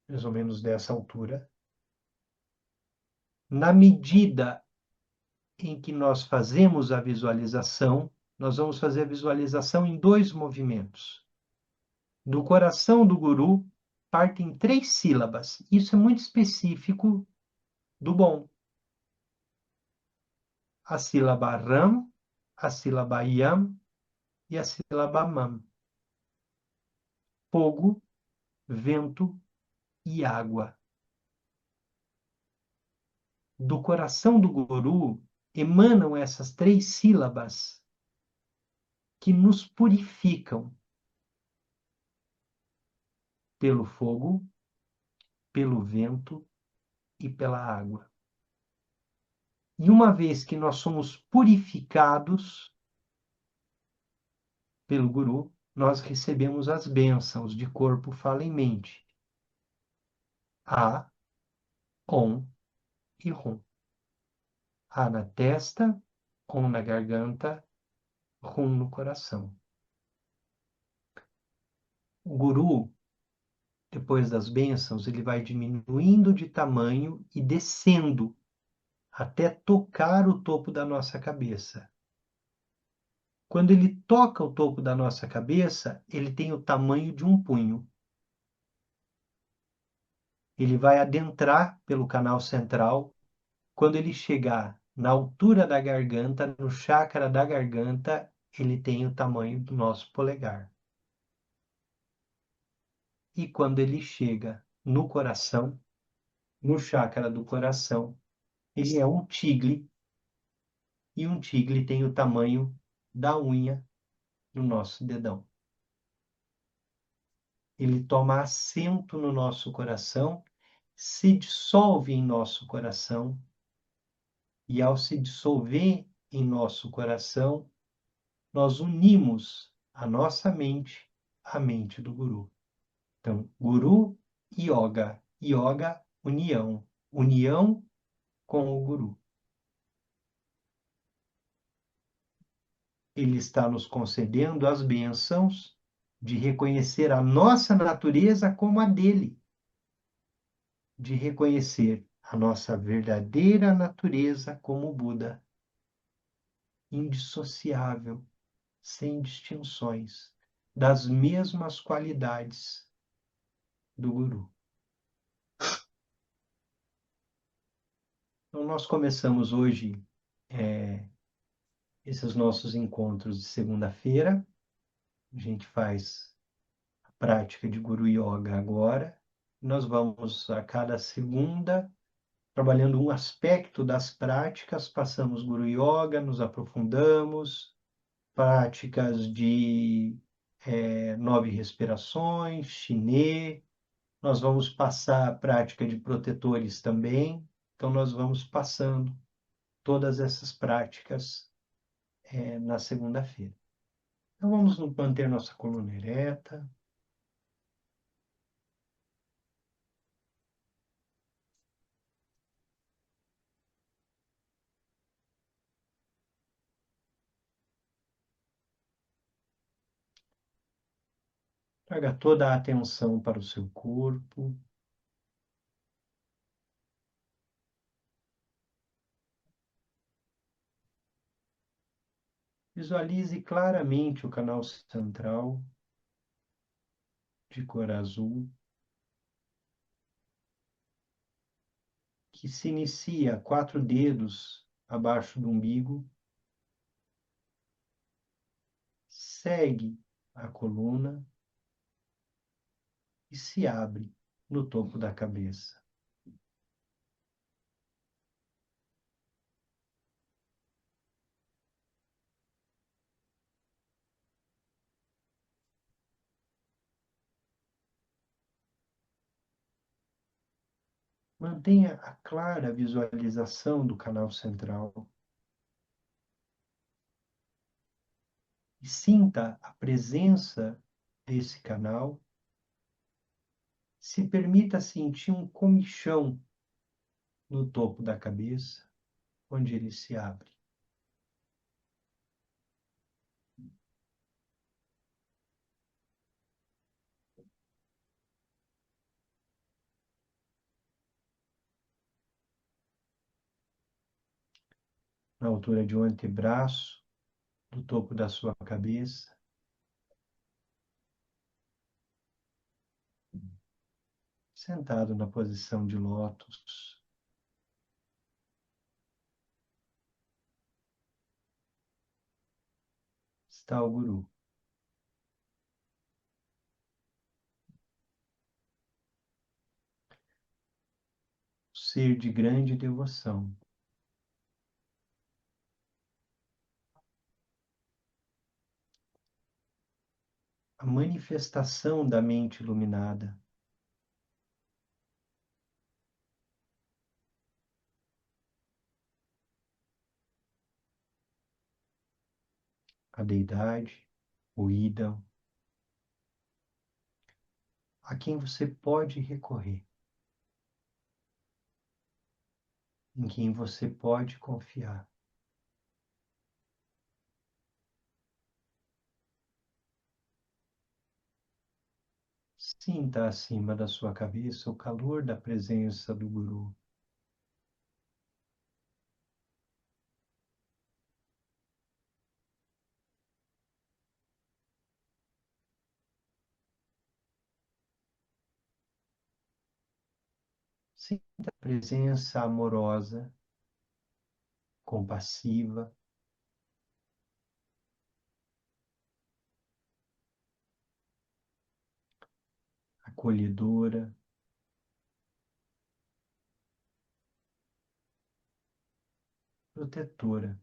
mais ou menos dessa altura. Na medida em que nós fazemos a visualização, nós vamos fazer a visualização em 2 movimentos. Do coração do Guru partem 3 sílabas. Isso é muito específico do bom. A sílaba Ram, a sílaba Yam e a sílaba Mam. Fogo, vento e água. Do coração do Guru emanam essas 3 sílabas que nos purificam pelo fogo, pelo vento e pela água. E uma vez que nós somos purificados pelo Guru, nós recebemos as bênçãos de corpo, fala e mente. A, Om e Rum. A na testa, Om na garganta, Rum no coração. O Guru, depois das bênçãos, ele vai diminuindo de tamanho e descendo até tocar o topo da nossa cabeça. Quando ele toca o topo da nossa cabeça, ele tem o tamanho de um punho. Ele vai adentrar pelo canal central. Quando ele chegar na altura da garganta, no chakra da garganta, ele tem o tamanho do nosso polegar. E quando ele chega no coração, no chakra do coração, ele é um tigre, e um tigre tem o tamanho da unha do nosso dedão. Ele toma assento no nosso coração, se dissolve em nosso coração, e ao se dissolver em nosso coração, nós unimos a nossa mente à mente do Guru. Então, Guru, Yoga, Yoga, união, união com o Guru. Ele está nos concedendo as bênçãos de reconhecer a nossa natureza como a dele, de reconhecer a nossa verdadeira natureza como Buda, indissociável, sem distinções, das mesmas qualidades do Guru. Então, nós começamos hoje esses nossos encontros de segunda-feira. A gente faz a prática de Guru Yoga agora. Nós vamos, a cada segunda, trabalhando um aspecto das práticas, passamos Guru Yoga, nos aprofundamos, práticas de 9 respirações, chinê. Nós vamos passar a prática de protetores também. Então, nós vamos passando todas essas práticas na segunda-feira. Então, vamos manter nossa coluna ereta. Traga toda a atenção para o seu corpo. Visualize claramente o canal central de cor azul, que se inicia a 4 dedos abaixo do umbigo, segue a coluna e se abre no topo da cabeça. Mantenha a clara visualização do canal central e sinta a presença desse canal. Se permita sentir um comichão no topo da cabeça, onde ele se abre. Na altura de um antebraço, do topo da sua cabeça, sentado na posição de lótus, está o Guru. Ser de grande devoção. A manifestação da mente iluminada. A deidade, o idam, a quem você pode recorrer, em quem você pode confiar. Sinta acima da sua cabeça o calor da presença do Guru. Sinta a presença amorosa, compassiva, acolhedora, protetora.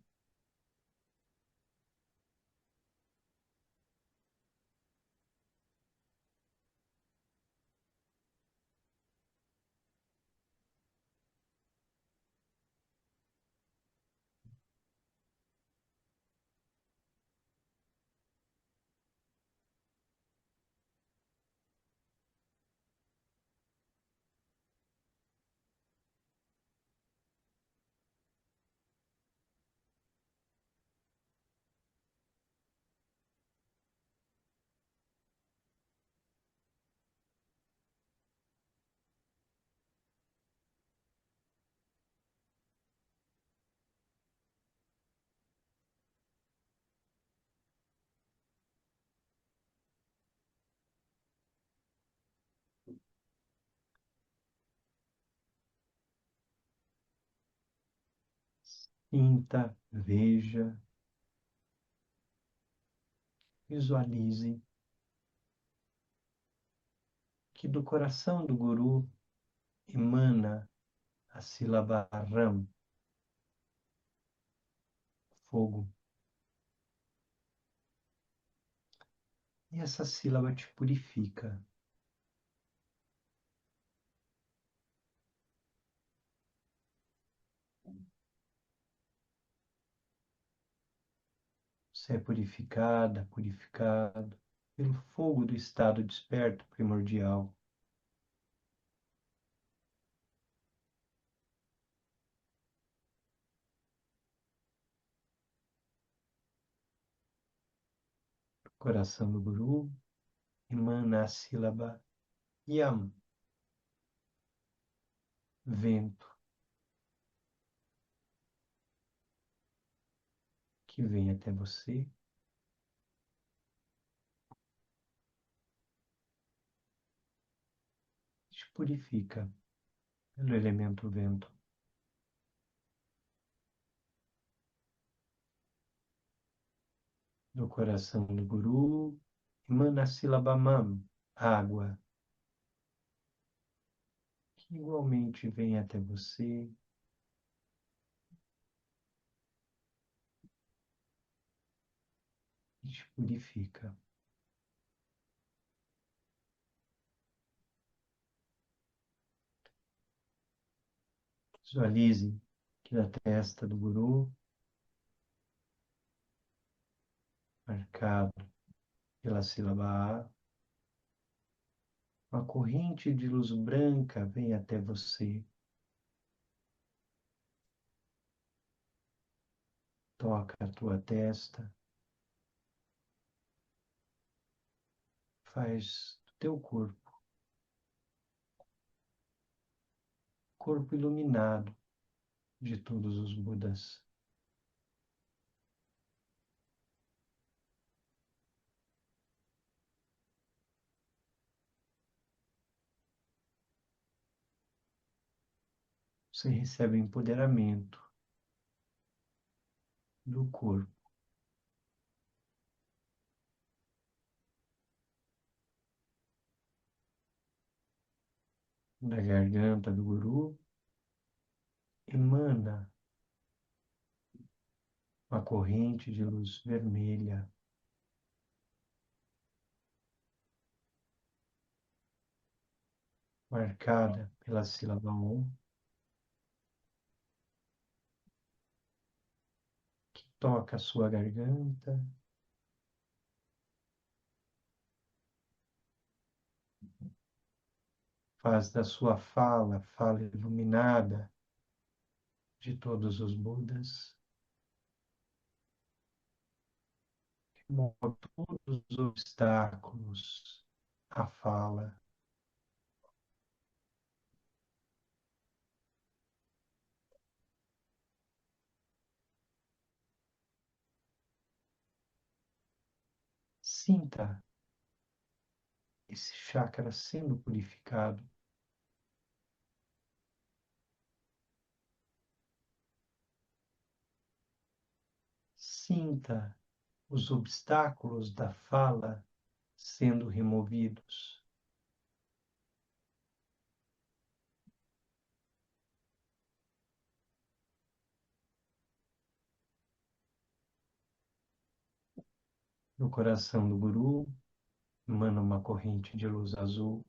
Sinta, veja, visualize que do coração do Guru emana a sílaba Ram, fogo. E essa sílaba te purifica. Você é purificada, purificado pelo fogo do estado desperto primordial. Do coração do Guru emana a sílaba Yam, vento, que vem até você e te purifica pelo elemento vento. Do coração do Guru emana a sílaba Mam, água, que igualmente vem até você e te purifica. Visualize que da testa do guru, marcado pela sílaba A, uma corrente de luz branca vem até você. Toca a tua testa, faz do teu corpo iluminado de todos os Budas. Você recebe o empoderamento do corpo, da garganta do guru, emana uma corrente de luz vermelha, marcada pela sílaba Om, que toca a sua garganta, faz da sua fala iluminada de todos os Budas, remove todos os obstáculos à fala. Sinta esse chakra sendo purificado. Sinta os obstáculos da fala sendo removidos. No coração do guru, emana uma corrente de luz azul,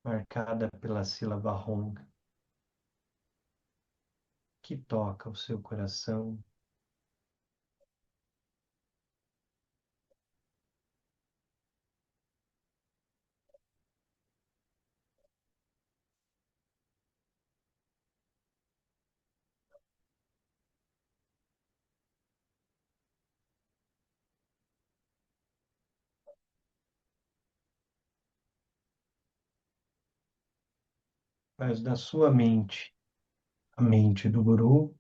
marcada pela sílaba Hong, que toca o seu coração, faz da sua mente a mente do guru,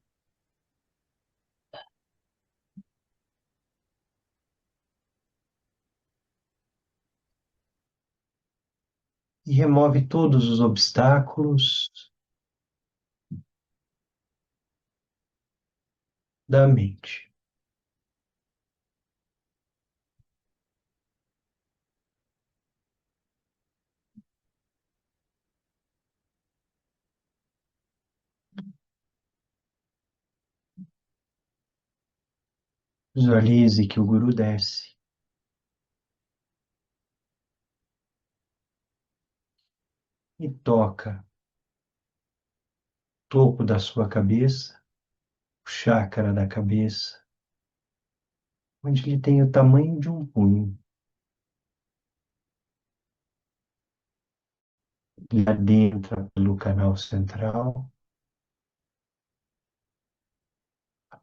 e remove todos os obstáculos da mente. Visualize que o guru desce e toca o topo da sua cabeça, o chakra da cabeça, onde ele tem o tamanho de um punho. Ele adentra pelo canal central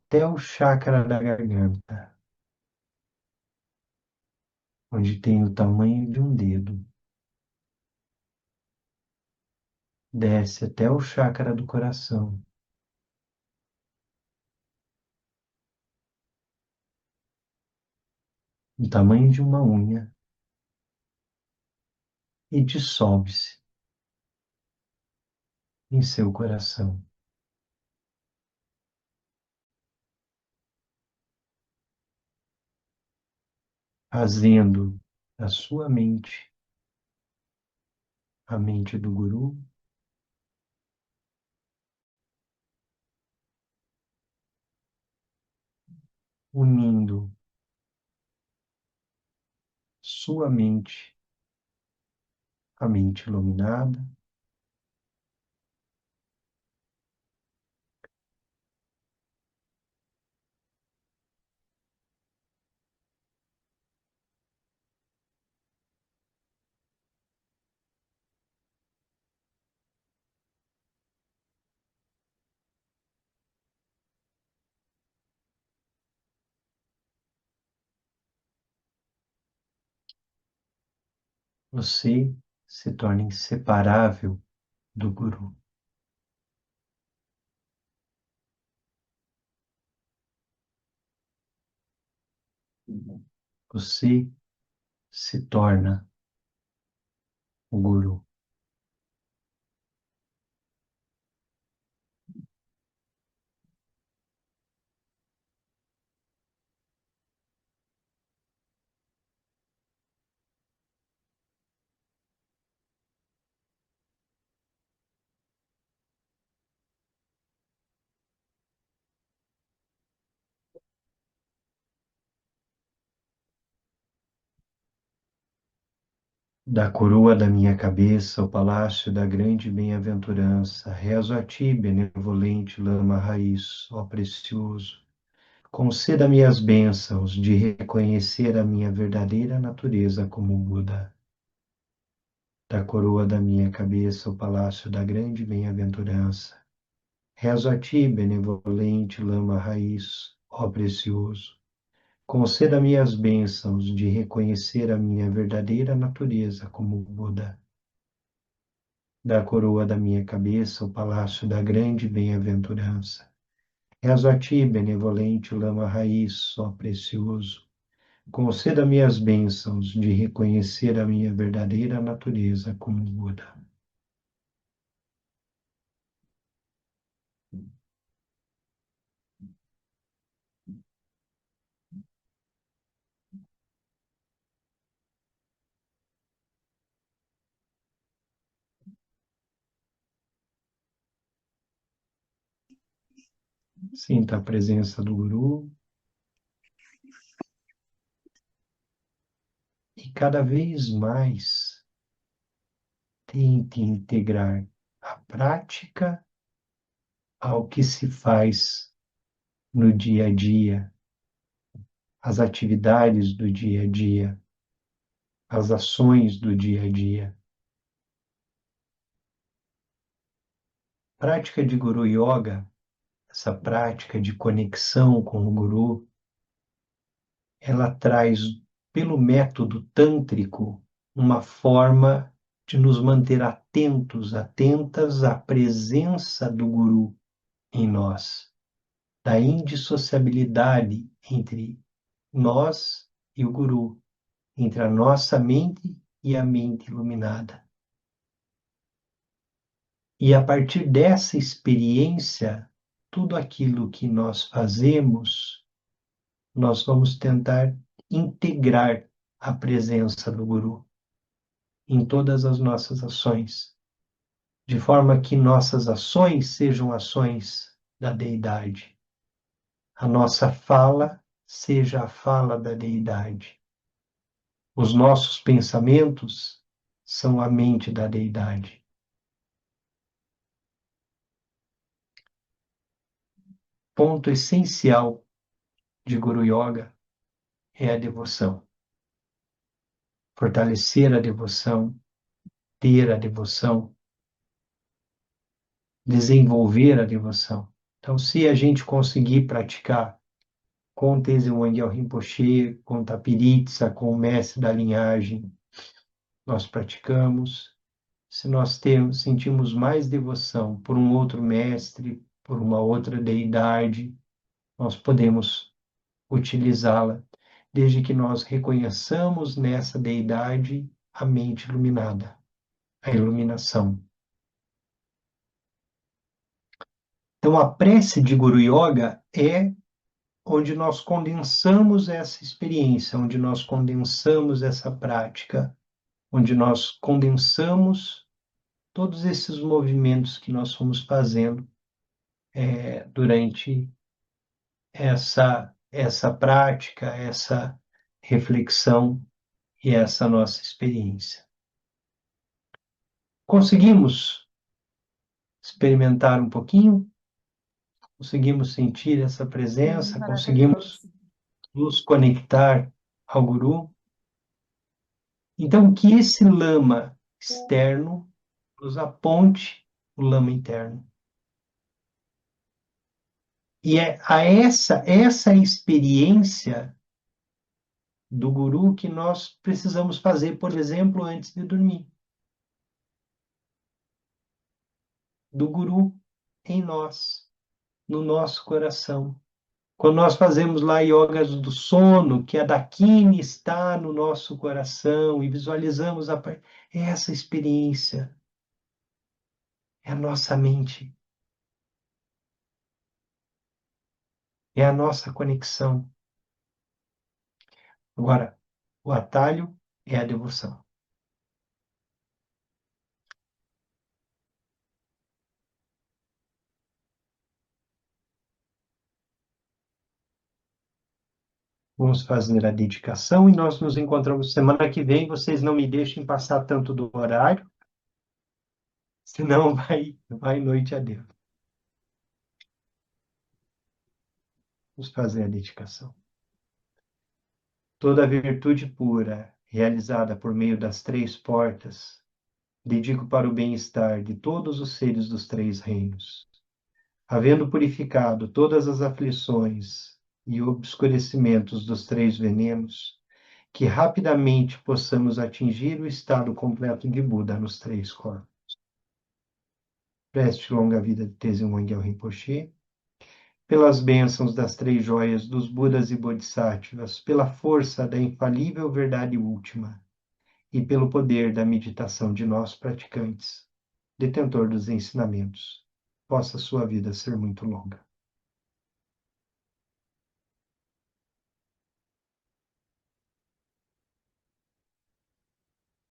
até o chakra da garganta, onde tem o tamanho de um dedo. Desce até o chakra do coração, o tamanho de uma unha, e dissolve-se em seu coração, fazendo da sua mente a mente do guru, unindo sua mente à mente iluminada você se torna inseparável do Guru. Você se torna o Guru. Da coroa da minha cabeça, o palácio da grande bem-aventurança, rezo a ti, benevolente lama raiz, ó precioso. Conceda-me as bênçãos de reconhecer a minha verdadeira natureza como Buda. Da coroa da minha cabeça, o palácio da grande bem-aventurança, rezo a ti, benevolente lama raiz, ó precioso. Conceda-me as bênçãos de reconhecer a minha verdadeira natureza como Buda. Da coroa da minha cabeça, o palácio da grande bem-aventurança. Rezo a ti, benevolente lama raiz, ó precioso. Conceda-me as bênçãos de reconhecer a minha verdadeira natureza como Buda. Sinta a presença do Guru e cada vez mais tente integrar a prática ao que se faz no dia a dia, as atividades do dia a dia, as ações do dia a dia. Prática de Guru Yoga, essa prática de conexão com o Guru, ela traz, pelo método tântrico, uma forma de nos manter atentos, atentas à presença do Guru em nós, da indissociabilidade entre nós e o Guru, entre a nossa mente e a mente iluminada. E a partir dessa experiência, tudo aquilo que nós fazemos, nós vamos tentar integrar a presença do Guru em todas as nossas ações, de forma que nossas ações sejam ações da Deidade. A nossa fala seja a fala da Deidade. Os nossos pensamentos são a mente da Deidade. Ponto essencial de Guru Yoga é a devoção. Fortalecer a devoção, ter a devoção, desenvolver a devoção. Então, se a gente conseguir praticar com Tenzin Wangyal Rinpoche, com Tapiritsa, com o mestre da linhagem, nós praticamos. Se nós sentimos mais devoção por um outro mestre, por uma outra deidade, nós podemos utilizá-la, desde que nós reconheçamos nessa deidade a mente iluminada, a iluminação. Então, a prece de Guru Yoga é onde nós condensamos essa experiência, onde nós condensamos essa prática, onde nós condensamos todos esses movimentos que nós fomos fazendo durante essa prática, essa reflexão e essa nossa experiência. Conseguimos experimentar um pouquinho? Conseguimos sentir essa presença? Conseguimos nos conectar ao Guru? Então, que esse lama externo nos aponte o lama interno. E é a essa experiência do guru que nós precisamos fazer, por exemplo, antes de dormir. Do guru em nós, no nosso coração. Quando nós fazemos lá yogas do sono, que a Dakini está no nosso coração e visualizamos essa experiência, é a nossa mente, é a nossa conexão. Agora, o atalho é a devoção. Vamos fazer a dedicação e nós nos encontramos semana que vem. Vocês não me deixem passar tanto do horário, senão vai noite a Deus. Vamos fazer a dedicação. Toda a virtude pura, realizada por meio das 3 portas, dedico para o bem-estar de todos os seres dos 3 reinos. Havendo purificado todas as aflições e obscurecimentos dos 3 venenos, que rapidamente possamos atingir o estado completo de Buda nos 3 corpos. Preste longa vida de Tenzin Wangyal Rinpoche, pelas bênçãos das 3 joias dos Budas e Bodhisattvas, pela força da infalível verdade última e pelo poder da meditação de nós praticantes, detentor dos ensinamentos, possa sua vida ser muito longa.